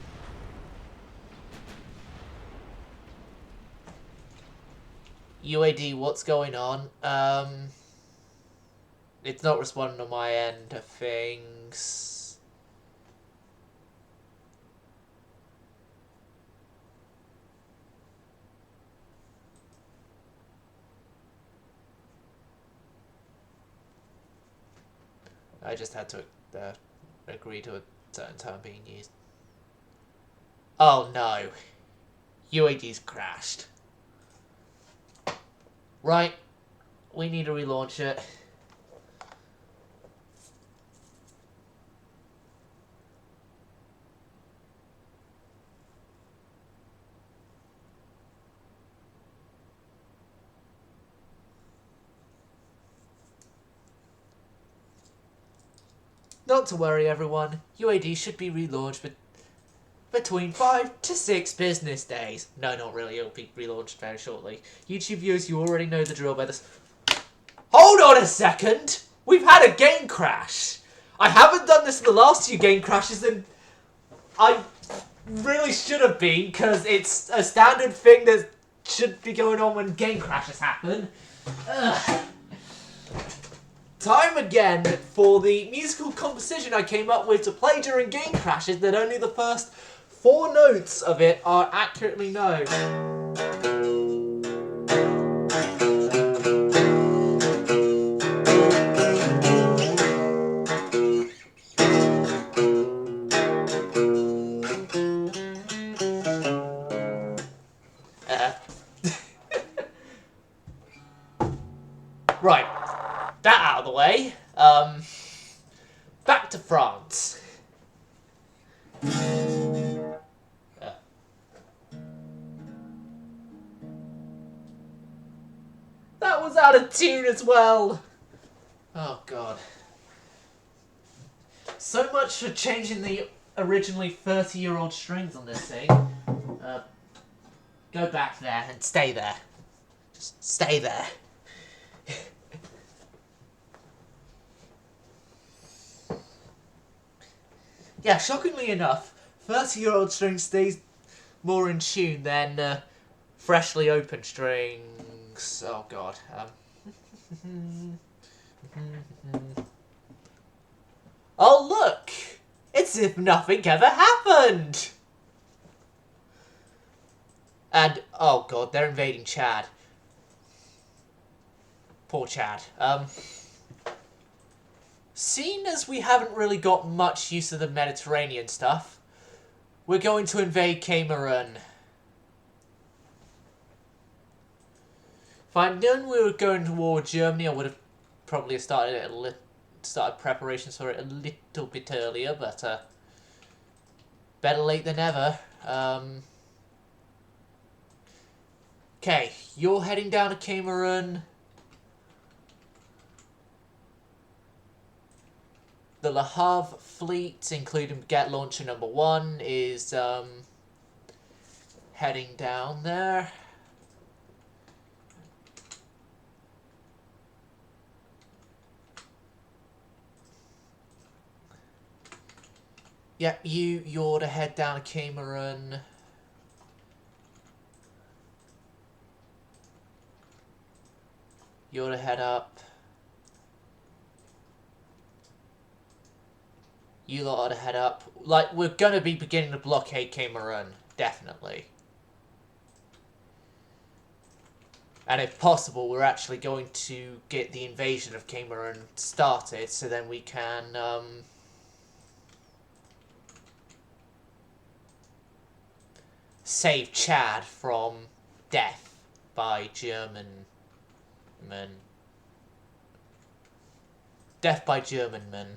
UAD, what's going on? It's not responding on my end of things. I just had to agree to a certain term being used. Oh no. UAD's crashed. Right. We need to relaunch it. Not to worry, everyone. UAD should be relaunched between 5 to 6 business days. No, not really. It'll be relaunched very shortly. YouTube viewers, you already know the drill by this. Hold on a second! We've had a game crash! I haven't done this in the last 2 game crashes, and I really should have been, because it's a standard thing that should be going on when game crashes happen. Ugh. Time again for the musical composition I came up with to play during game crashes that only the first 4 notes of it are accurately known. Right. That out of the way, back to France. That was out of tune as well. Oh god. So much for changing the originally 30-year-old strings on this thing. Go back there and stay there. Just stay there. Yeah, shockingly enough, 30-year-old string stays more in tune than freshly opened strings. Oh god. Oh look! It's as if nothing ever happened! And, oh god, they're invading Chad. Poor Chad. Seeing as we haven't really got much use of the Mediterranean stuff, we're going to invade Cameroon. If I'd known we were going to war with Germany, I would have probably started preparations for it a little bit earlier, but better late than never. Okay, you're heading down to Cameroon. The Le Havre fleet, including Jet Launcher number 1, is heading down there. Yep, you're to head down to Cameroon. You're to head up. You lot ought to head up. Like, we're gonna be beginning to blockade Cameroon. Definitely. And if possible, we're actually going to get the invasion of Cameron started, so then we can, save Chad from death by German men. Death by German men.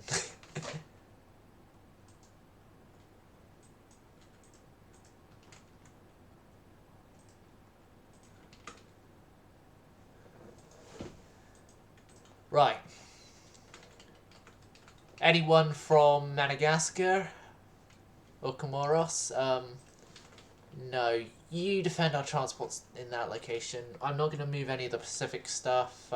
Right. Anyone from Madagascar or Comoros? No. You defend our transports in that location. I'm not going to move any of the Pacific stuff.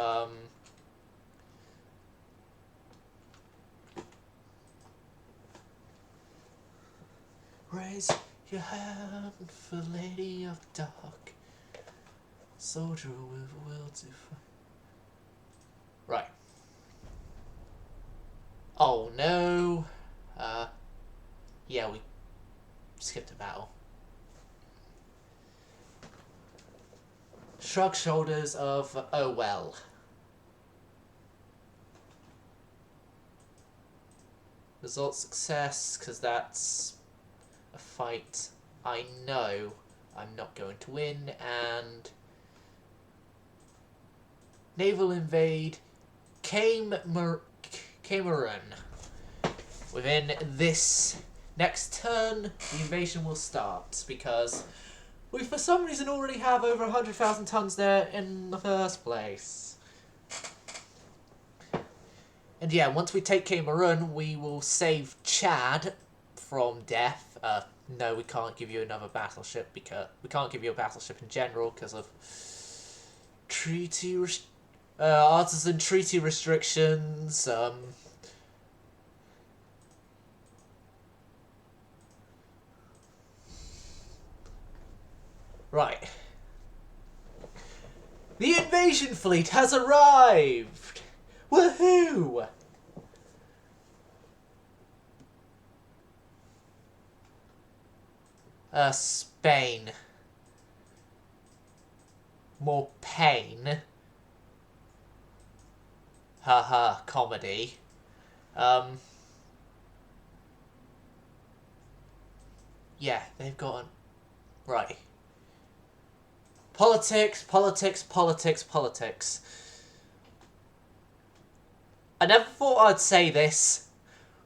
Raise your hand for Lady of Dark, soldier with a will to fight. Right. Oh no. Yeah, we skipped a battle. Shrug shoulders of, oh well. Result success, because that's a fight I know I'm not going to win, and naval invade Cameron. Within this next turn, the invasion will start, because we for some reason already have over 100,000 tons there in the first place. And yeah, once we take Cameroon, we will save Chad from death. No, we can't give you another battleship, because we can't give you a battleship in general because of artisan treaty restrictions. Right. The invasion fleet has arrived! Woohoo! Spain. More pain. Haha, comedy. Yeah, they've got... Right. Politics, politics, politics, politics. I never thought I'd say this.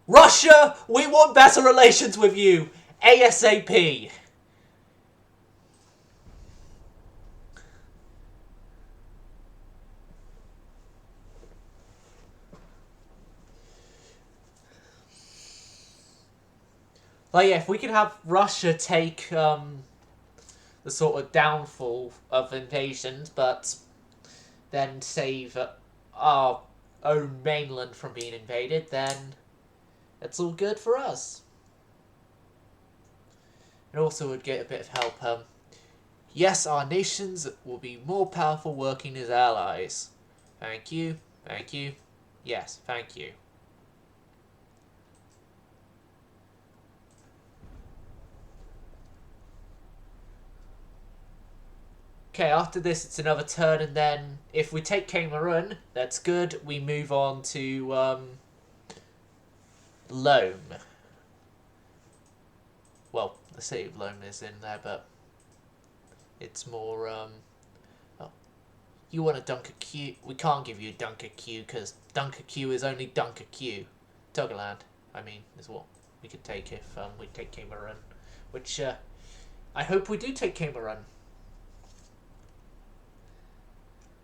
Russia, we want better relations with you. ASAP. Like, yeah, if we could have Russia take, the sort of downfall of invasions, but then save our own mainland from being invaded, then it's all good for us. It also would get a bit of help. Yes, our nations will be more powerful working as allies. Thank you. Thank you. Yes, thank you. Okay, after this it's another turn, and then if we take Cameroon, that's good. We move on to Loam. Well, the city of Loam is in there, but it's more oh, you want a Dunker Q? We can't give you a Dunker Q because Dunker Q is only Dunker Q. Togoland, I mean, is what we could take if we take Cameroon, which I hope we do take Cameroon.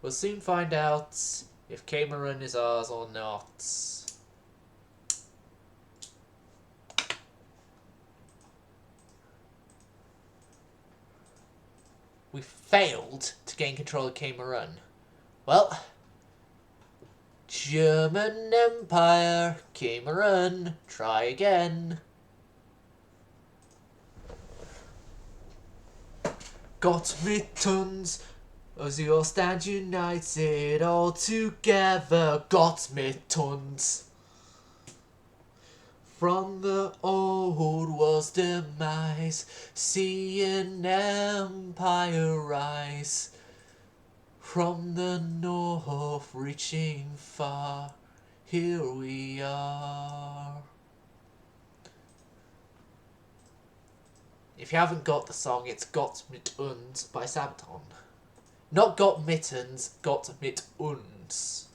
We'll soon find out if Cameroon is ours or not. We failed to gain control of Cameroon. Well, German Empire, Cameroon, try again. Got me tons. As we all stand united, all together, got me tons. From the old old was demise, see an empire rise from the north reaching far. Here we are. If you haven't got the song, it's Got mit uns by Sabaton. Not Got mittens, Got mit uns.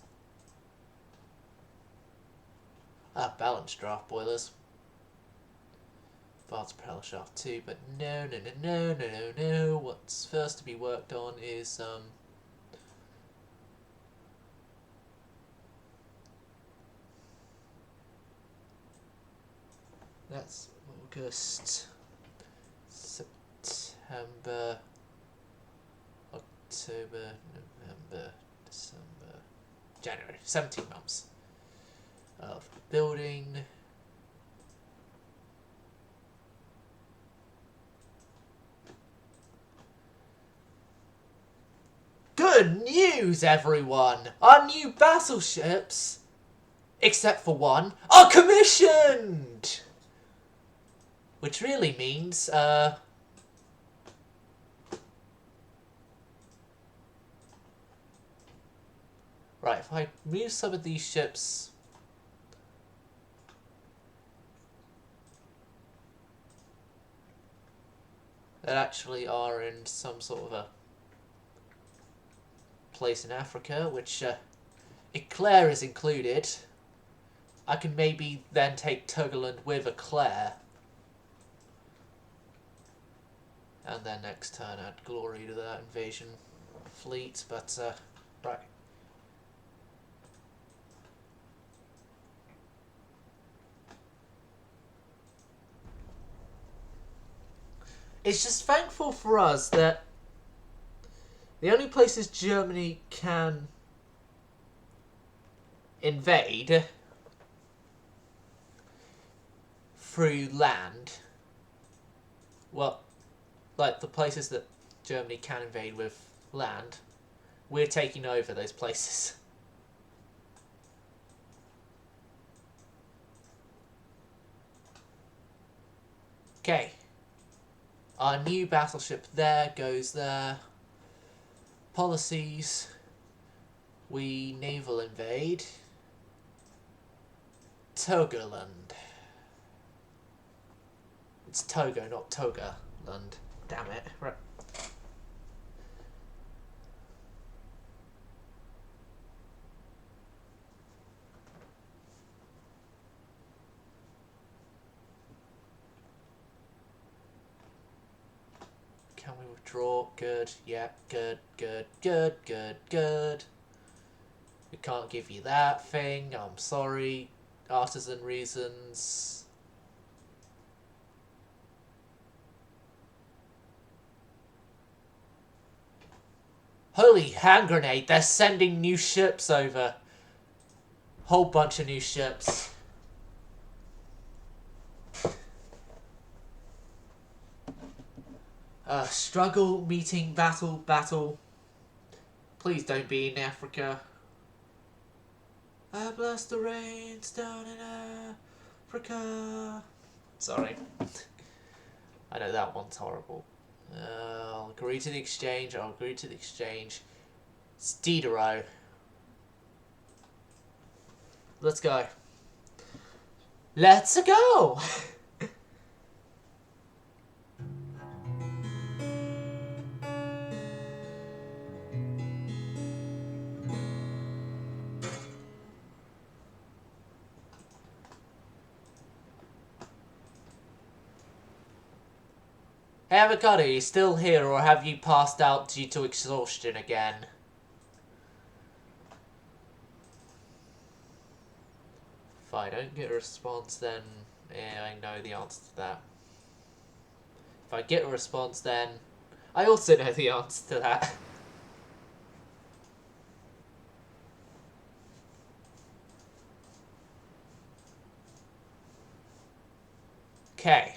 Balanced draft boilers. Bart's propeller shaft too, but no. What's first to be worked on is that's August, September, October, November, December, January. 17 months of building. Good news, everyone! Our new battleships, except for one, are commissioned! Which really means, right, if I move some of these ships that actually are in some sort of a place in Africa, which Eclair is included, I can maybe then take Togoland with Eclair. And then next turn add Glory to that invasion fleet, but right. It's just thankful for us that the only places Germany can invade through land, well, like the places that Germany can invade with land, we're taking over those places. Okay. Our new battleship there goes there. Policies. We naval invade Togoland. It's Togo, not Togaland. Damn it. Right. Can we withdraw? Good. Yeah, good. We can't give you that thing. I'm sorry. Artisan reasons. Holy hand grenade, they're sending new ships over. Whole bunch of new ships. Struggle, meeting, battle. Please don't be in Africa. I bless the rains down in Africa. Sorry. I know that one's horrible. I'll agree to the exchange. It's Diderot. Let's go. Let's go! Hey Avocado, are you still here or have you passed out due to exhaustion again? If I don't get a response then, yeah, I know the answer to that. If I get a response then, I also know the answer to that. Okay.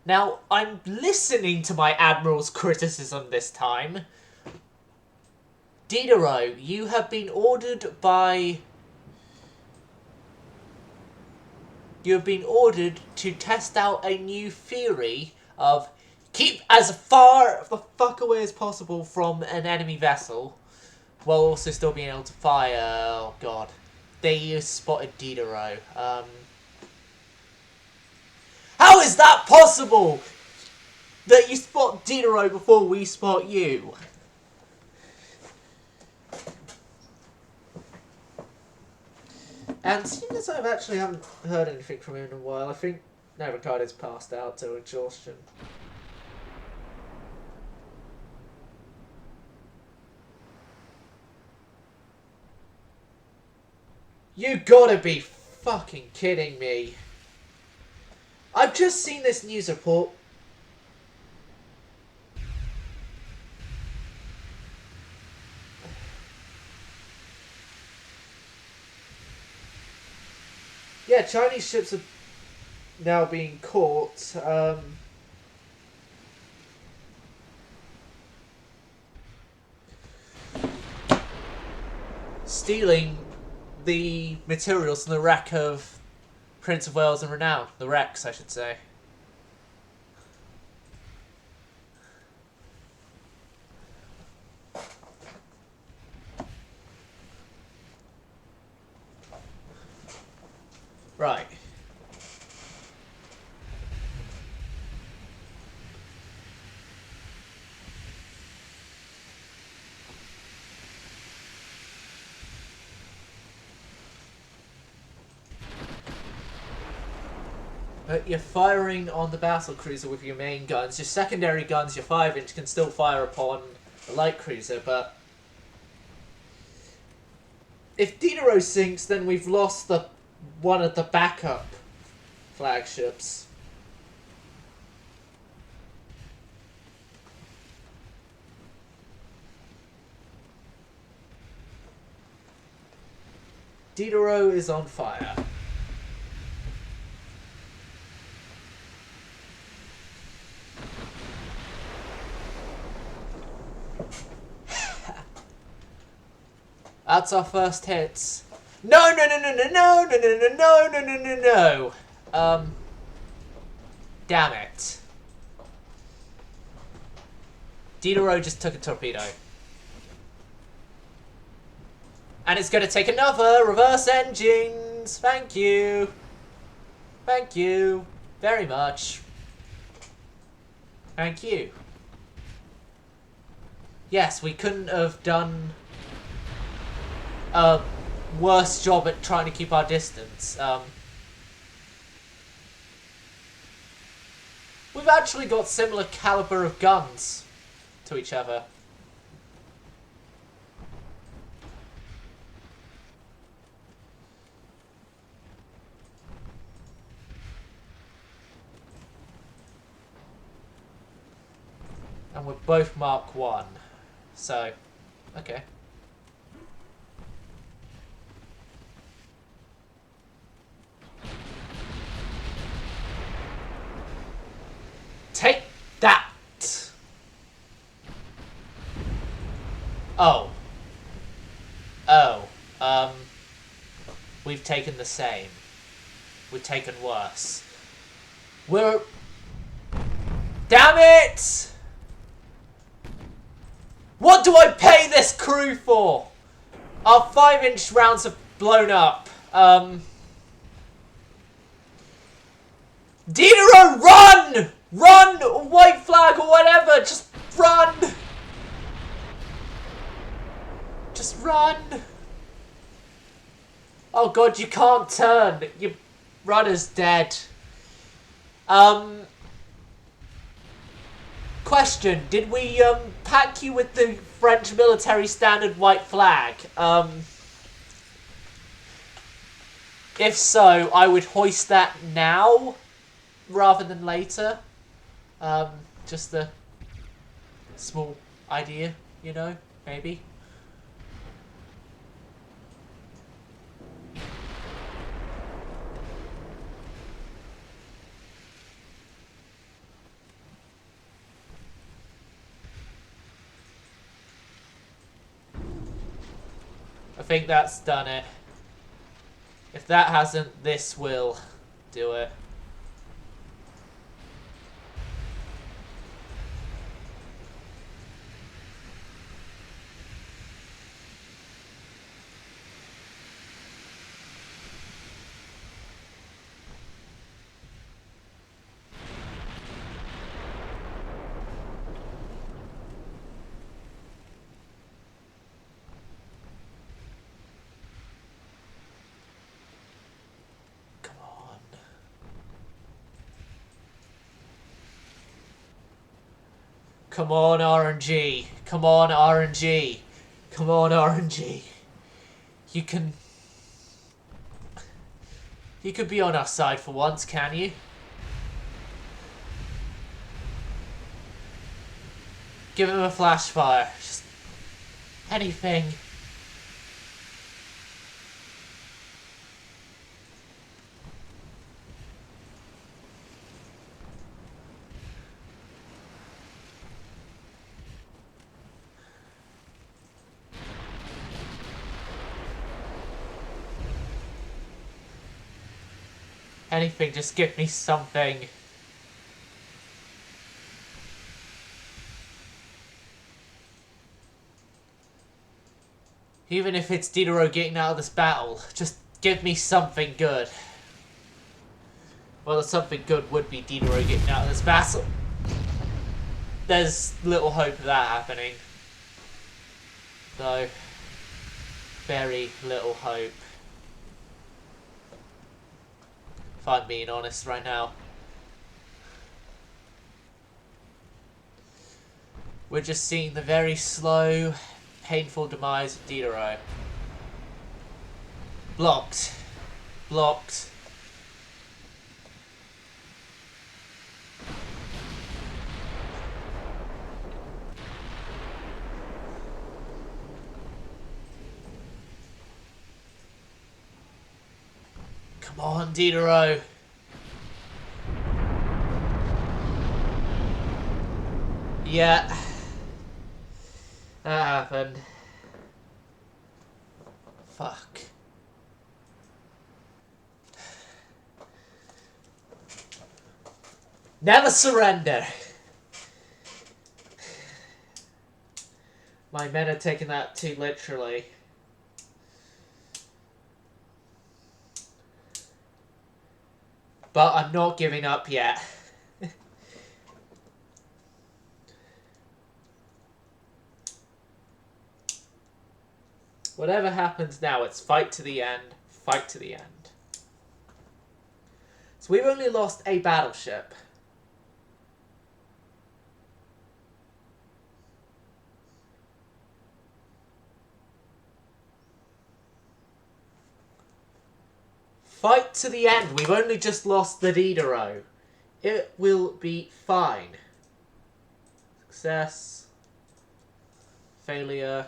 Now, I'm listening to my Admiral's criticism this time. Diderot, you have been ordered by You have been ordered to test out a new theory of keep as far the fuck away as possible from an enemy vessel, while also still being able to fire. Oh god. They spotted Diderot. How is that possible? That you spot Diderot before we spot you? And seeing as I actually haven't heard anything from him in a while, I think Ricardo's passed out to exhaustion. You gotta be fucking kidding me. I've just seen this news report. Yeah, Chinese ships are now being caught. Stealing the materials from the wreck of Prince of Wales and Renown. The wrecks, I should say. Right. You're firing on the battle cruiser with your main guns. Your secondary guns, your 5-inch, can still fire upon a light cruiser, but if Diderot sinks, then we've lost one of the backup flagships. Diderot is on fire. That's our first hits. No, no, no, no, no, no, no, no, no, no, no, no, no, no. Damn it. Diderot just took a torpedo. And it's going to take another. Reverse engines. Thank you. Thank you. Very much. Thank you. Yes, we couldn't have done a worse job at trying to keep our distance. We've actually got similar caliber of guns to each other. And we're both Mark 1. So, okay. Take that! Oh. Oh. We've taken the same. We've taken worse. We're... Damn it! What do I pay this crew for? Our 5-inch rounds have blown up. Diderot, run! Run! White flag or whatever! Just run! Just run! Oh god, you can't turn. Your rudder's dead. Question, did we pack you with the French military standard white flag? If so, I would hoist that now rather than later. Just a small idea, you know, maybe. I think that's done it. If that hasn't, this will do it. Come on, RNG. Come on, RNG. Come on, RNG. You can be on our side for once, can you? Give him a flash fire. Just anything. Anything, just give me something. Even if it's Diderot getting out of this battle, just give me something good. Well, something good would be Diderot getting out of this battle. There's little hope of that happening. Though, very little hope. If I'm being honest right now. We're just seeing the very slow, painful demise of Diderot. Blocked. Blocked. Come on, Diderot. Yeah. That happened. Fuck. Never surrender. My men are taking that too literally. But I'm not giving up yet. Whatever happens now, it's fight to the end. Fight to the end. So we've only lost a battleship. Fight to the end. We've only just lost the Diderot. It will be fine. Success. Failure.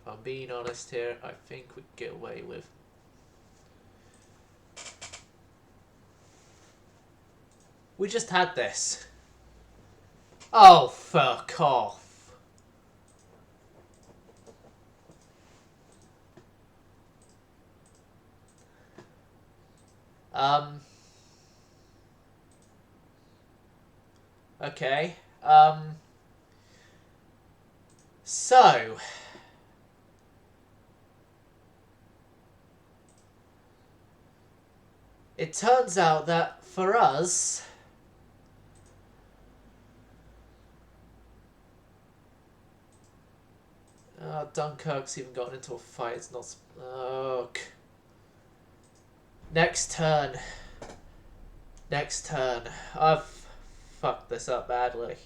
If I'm being honest here, I think we can get away with. We just had this. Oh, fuck off. Okay. So. It turns out that for us, Dunkirk's even gotten into a fight. It's not. Next turn. Next turn. I've fucked this up badly.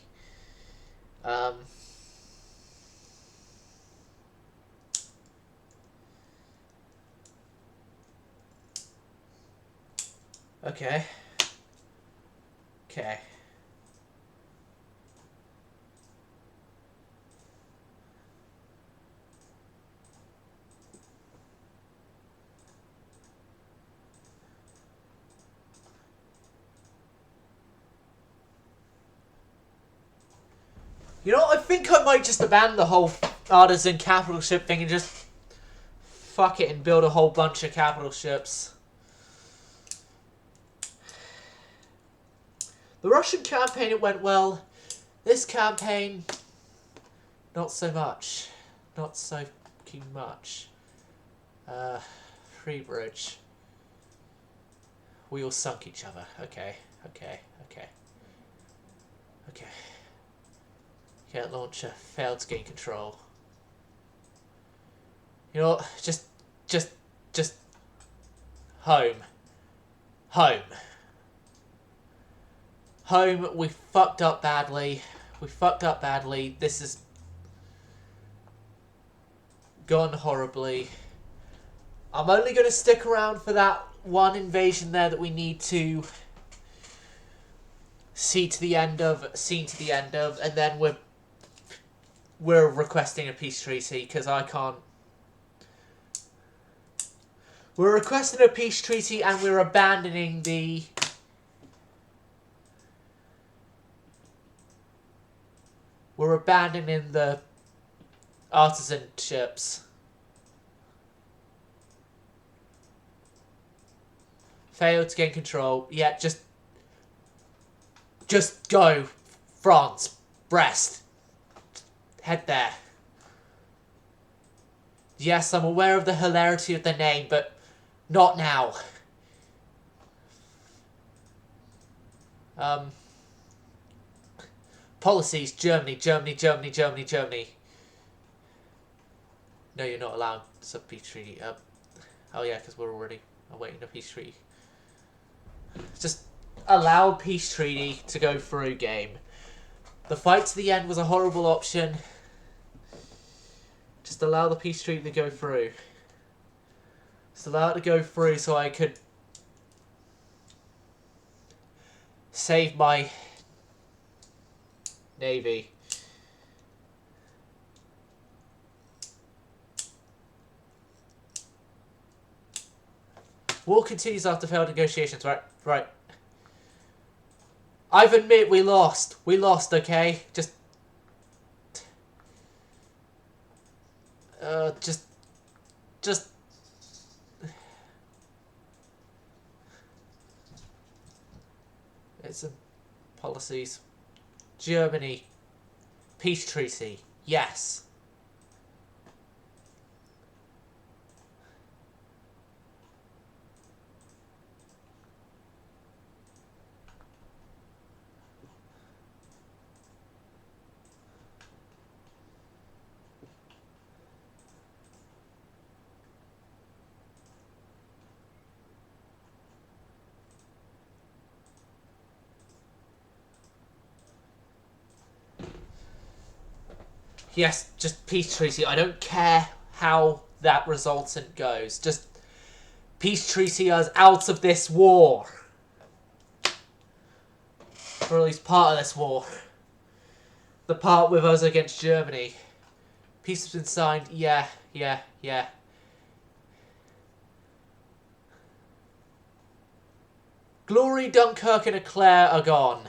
Okay. Okay. You know, I think I might just abandon the whole artisan capital ship thing and just fuck it and build a whole bunch of capital ships. The Russian campaign, it went well. This campaign, not so much. Not so fucking much. Free bridge. We all sunk each other. Okay. Jet launcher failed to gain control. You know what? Just home. Home. We fucked up badly. This has gone horribly. I'm only going to stick around for that one invasion there that we need to see to the end of, and then we're requesting a peace treaty because I can't. We're requesting a peace treaty and we're abandoning the artisan ships. Failed to gain control. Yeah, just go. France. Brest. Head there. Yes, I'm aware of the hilarity of the name, but not now. Policies, Germany. No, you're not allowed sub-peace treaty. Oh yeah, because we're already awaiting a peace treaty. Just allow peace treaty to go through, game. The fight to the end was a horrible option. Just allow the peace treaty to go through. Just allow it to go through so I could save my navy. War continues after failed negotiations, right. I admit we lost. Okay? Just it's some policies. Germany. Peace treaty. Yes. Yes, just peace treaty. I don't care how that resultant goes. Just peace treaty us out of this war. Or at least part of this war. The part with us against Germany. Peace has been signed. Yeah. Glory, Dunkirk and Eclair are gone.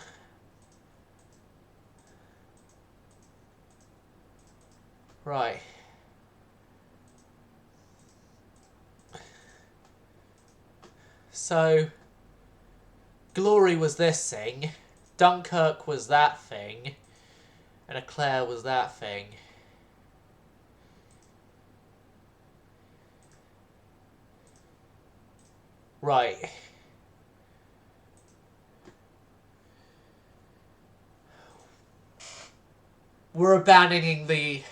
Right. So, Glory was this thing, Dunkirk was that thing, and Eclair was that thing. Right. We're abandoning the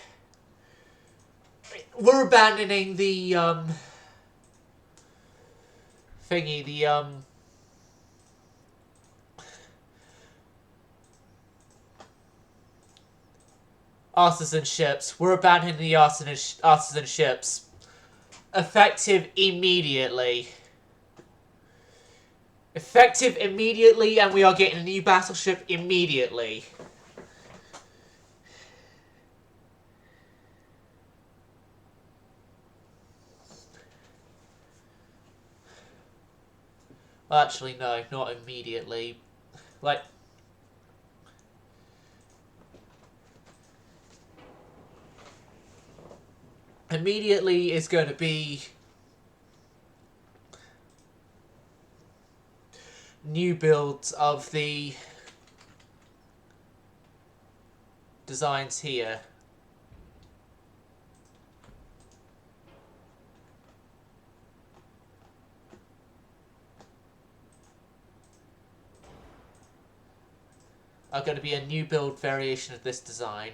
thingy, the artisan ships. We're abandoning the artisan ships. Effective immediately. Effective immediately, and we are getting a new battleship immediately. Well, actually, no, not immediately. Like, immediately is going to be new builds of the designs here are going to be a new build variation of this design.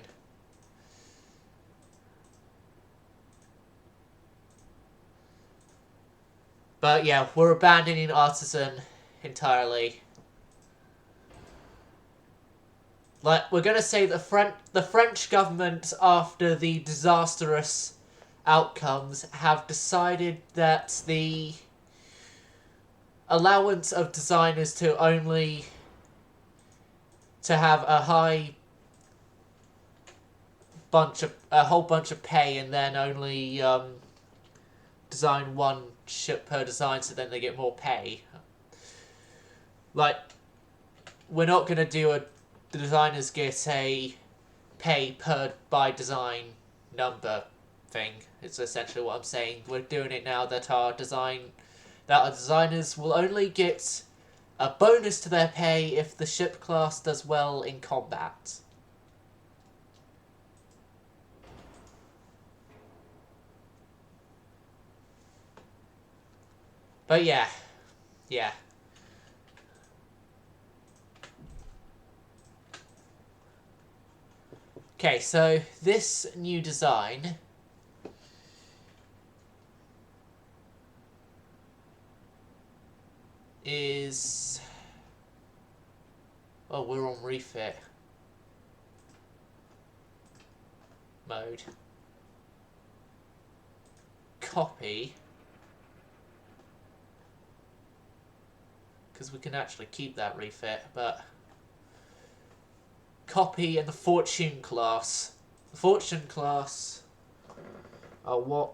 But yeah, we're abandoning artisan entirely. Like, we're going to say the French government, after the disastrous outcomes, have decided that the allowance of designers to only to have a whole bunch of pay and then only design one ship per design, so then they get more pay. Like, we're not going to do the designers get a pay per by design number thing. It's essentially what I'm saying. We're doing it now that our designers will only get a bonus to their pay if the ship class does well in combat. But yeah. Okay, so this new design is... Oh, we're on refit mode. Copy. Because we can actually keep that refit, but... Copy and the Fortune class. The Fortune class are what...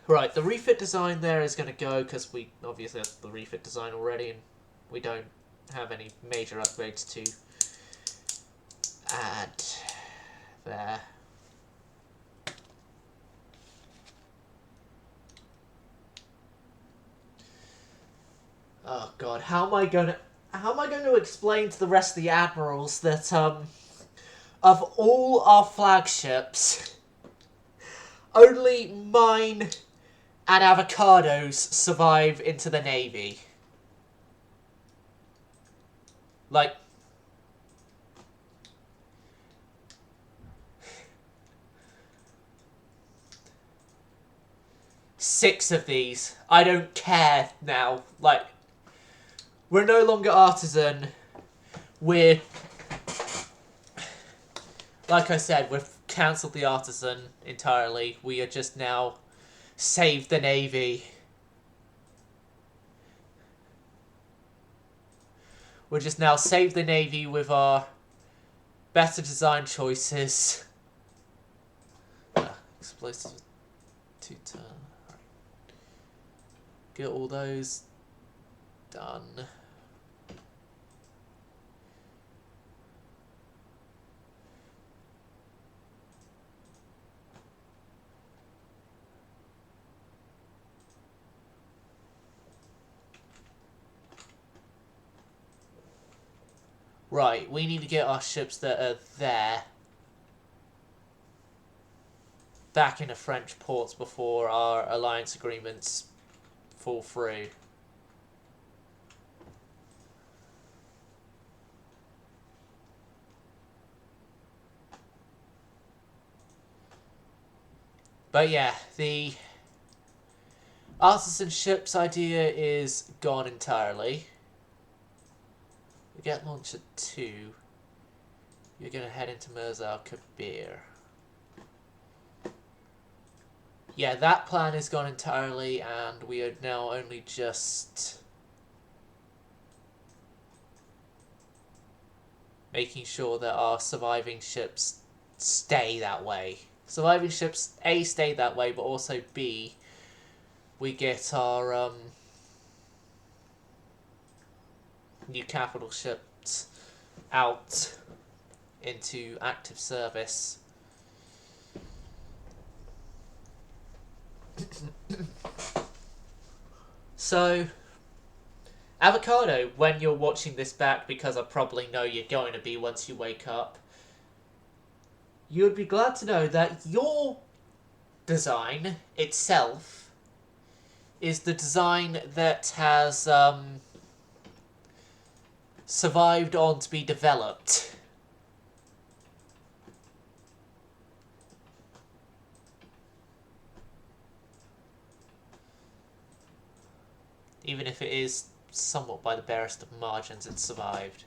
Right, the refit design there is going to go, because we obviously have the refit design already, and we don't have any major upgrades to add there. Oh god, how am I going to explain to the rest of the admirals that of all our flagships, only mine and Avocados survive into the Navy? Like, six of these. I don't care now. Like, we're no longer artisan. We're... Like I said, we've cancelled the artisan entirely. We are just now save the Navy. We're just now save the Navy with our better design choices. Explosive 2-turn. Right. Get all those done. Right, we need to get our ships that are there back into French ports before our alliance agreements fall through. But yeah, the artisan ships idea is gone entirely. We get launched at 2. You're going to head into Mirza Kabir. Yeah, that plan is gone entirely, and we are now only just making sure that our surviving ships stay that way. Surviving ships, A, stay that way, but also B, we get our new capital ships out into active service. So, Avocado, when you're watching this back, because I probably know you're going to be once you wake up, You would be glad to know that your design itself is the design that has survived on to be developed. Even if it is somewhat by the barest of margins, it's survived.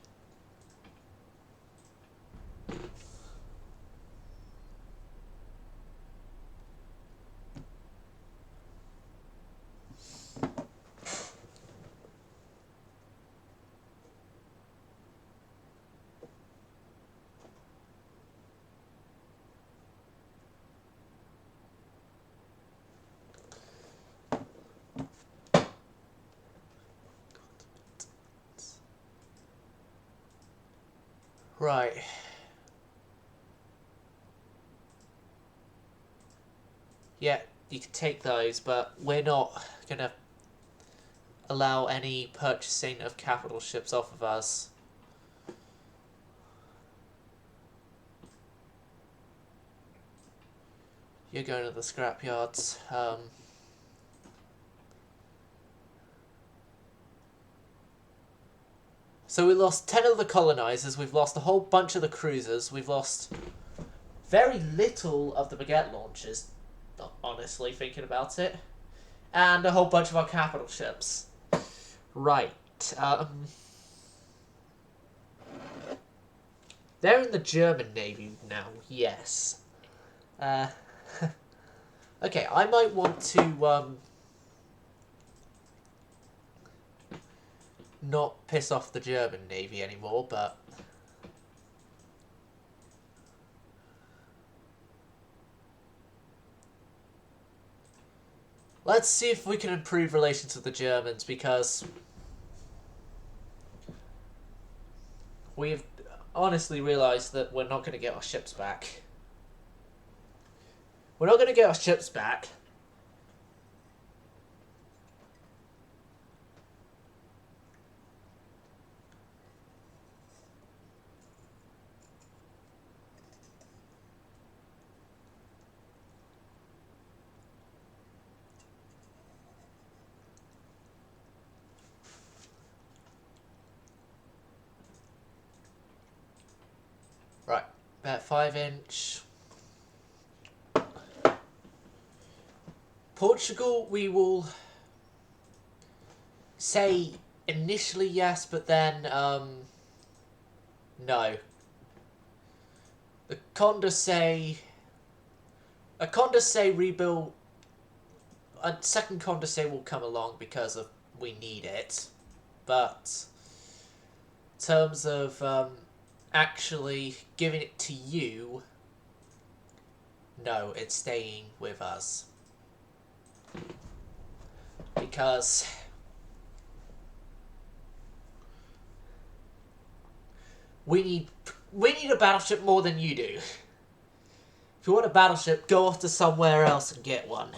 Right. Yeah, you can take those, but we're not gonna allow any purchasing of capital ships off of us. You're going to the scrapyards. So we lost 10 of the colonizers, we've lost a whole bunch of the cruisers, we've lost very little of the baguette launchers, honestly, thinking about it, and a whole bunch of our capital ships. Right. They're in the German Navy now, yes. Okay, I might want to not piss off the German Navy anymore, but let's see if we can improve relations with the Germans, because we've honestly realised that we're not going to get our ships back. We're not going to get our ships back. Right, about 5-inch. Portugal, we will say initially yes, but then no. The Condorcet rebuild. A second Condorcet will come along because of we need it, but in terms of actually giving it to you, no, it's staying with us. Because we need a battleship more than you do. If you want a battleship, go off to somewhere else and get one.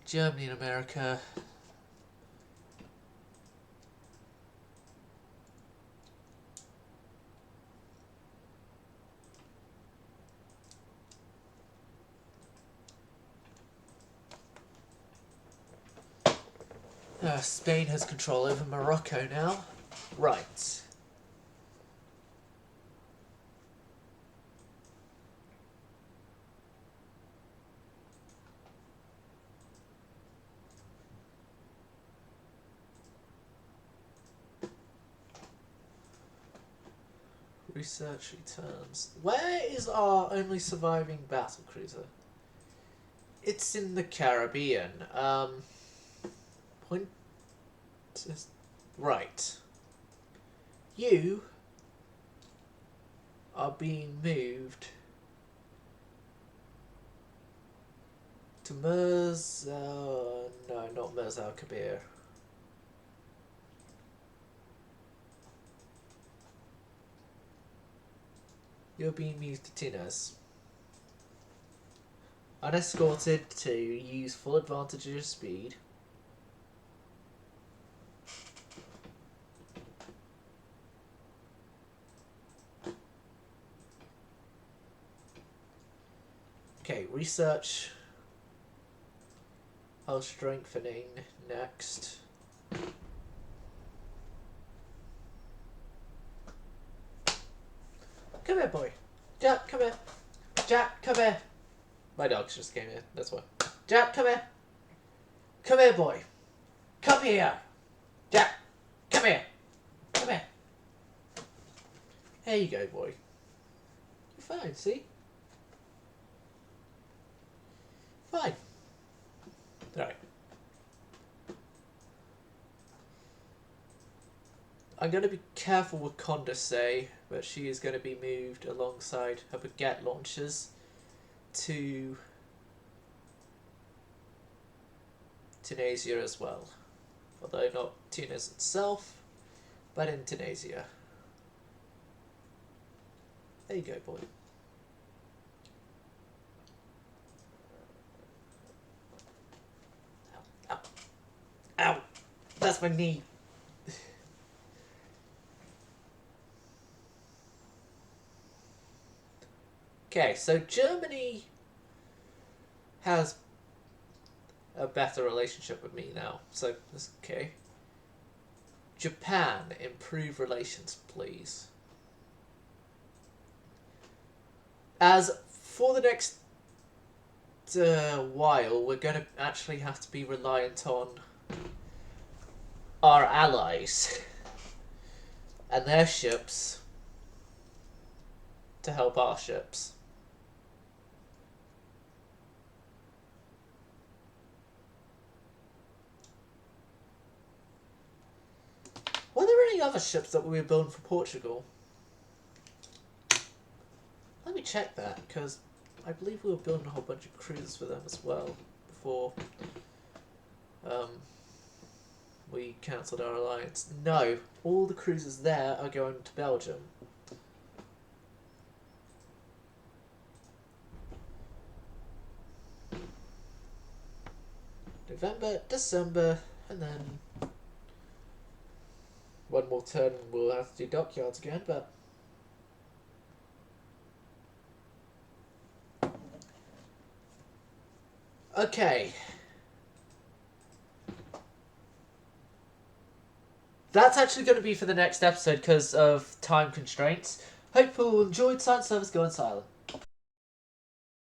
Germany and America. Spain has control over Morocco now. Right. Research returns. Where is our only surviving battle cruiser? It's in the Caribbean. Point. Right. You are being moved to no, not Mers Al Kabir. You're being moved to Tinners. Unescorted to use full advantage of your speed. Okay, research. Hull strengthening next. Come here, boy. Jack, come here. Jack, come here. My dogs just came in, that's why. Jack, come here. Come here, boy. Come here. Jack, come here. Come here. There you go, boy. You're fine, see? Fine. Alright. I'm going to be careful with Condorcet, but she is going to be moved alongside her baguette launchers to Tunisia as well. Although not Tunis itself, but in Tunisia. There you go, boy. Ow. Ow. Ow. That's my knee. Okay, so Germany has a better relationship with me now, so that's okay. Japan, improve relations, please. As for the next while, we're going to actually have to be reliant on our allies and their ships to help our ships. Were there any other ships that we were building for Portugal? Let me check that, because I believe we were building a whole bunch of cruisers for them as well before we cancelled our alliance. No, all the cruisers there are going to Belgium. November, December, and then one more turn and we'll have to do dockyards again, but okay. That's actually going to be for the next episode because of time constraints. Hope you all enjoyed. Science Service, go on silent.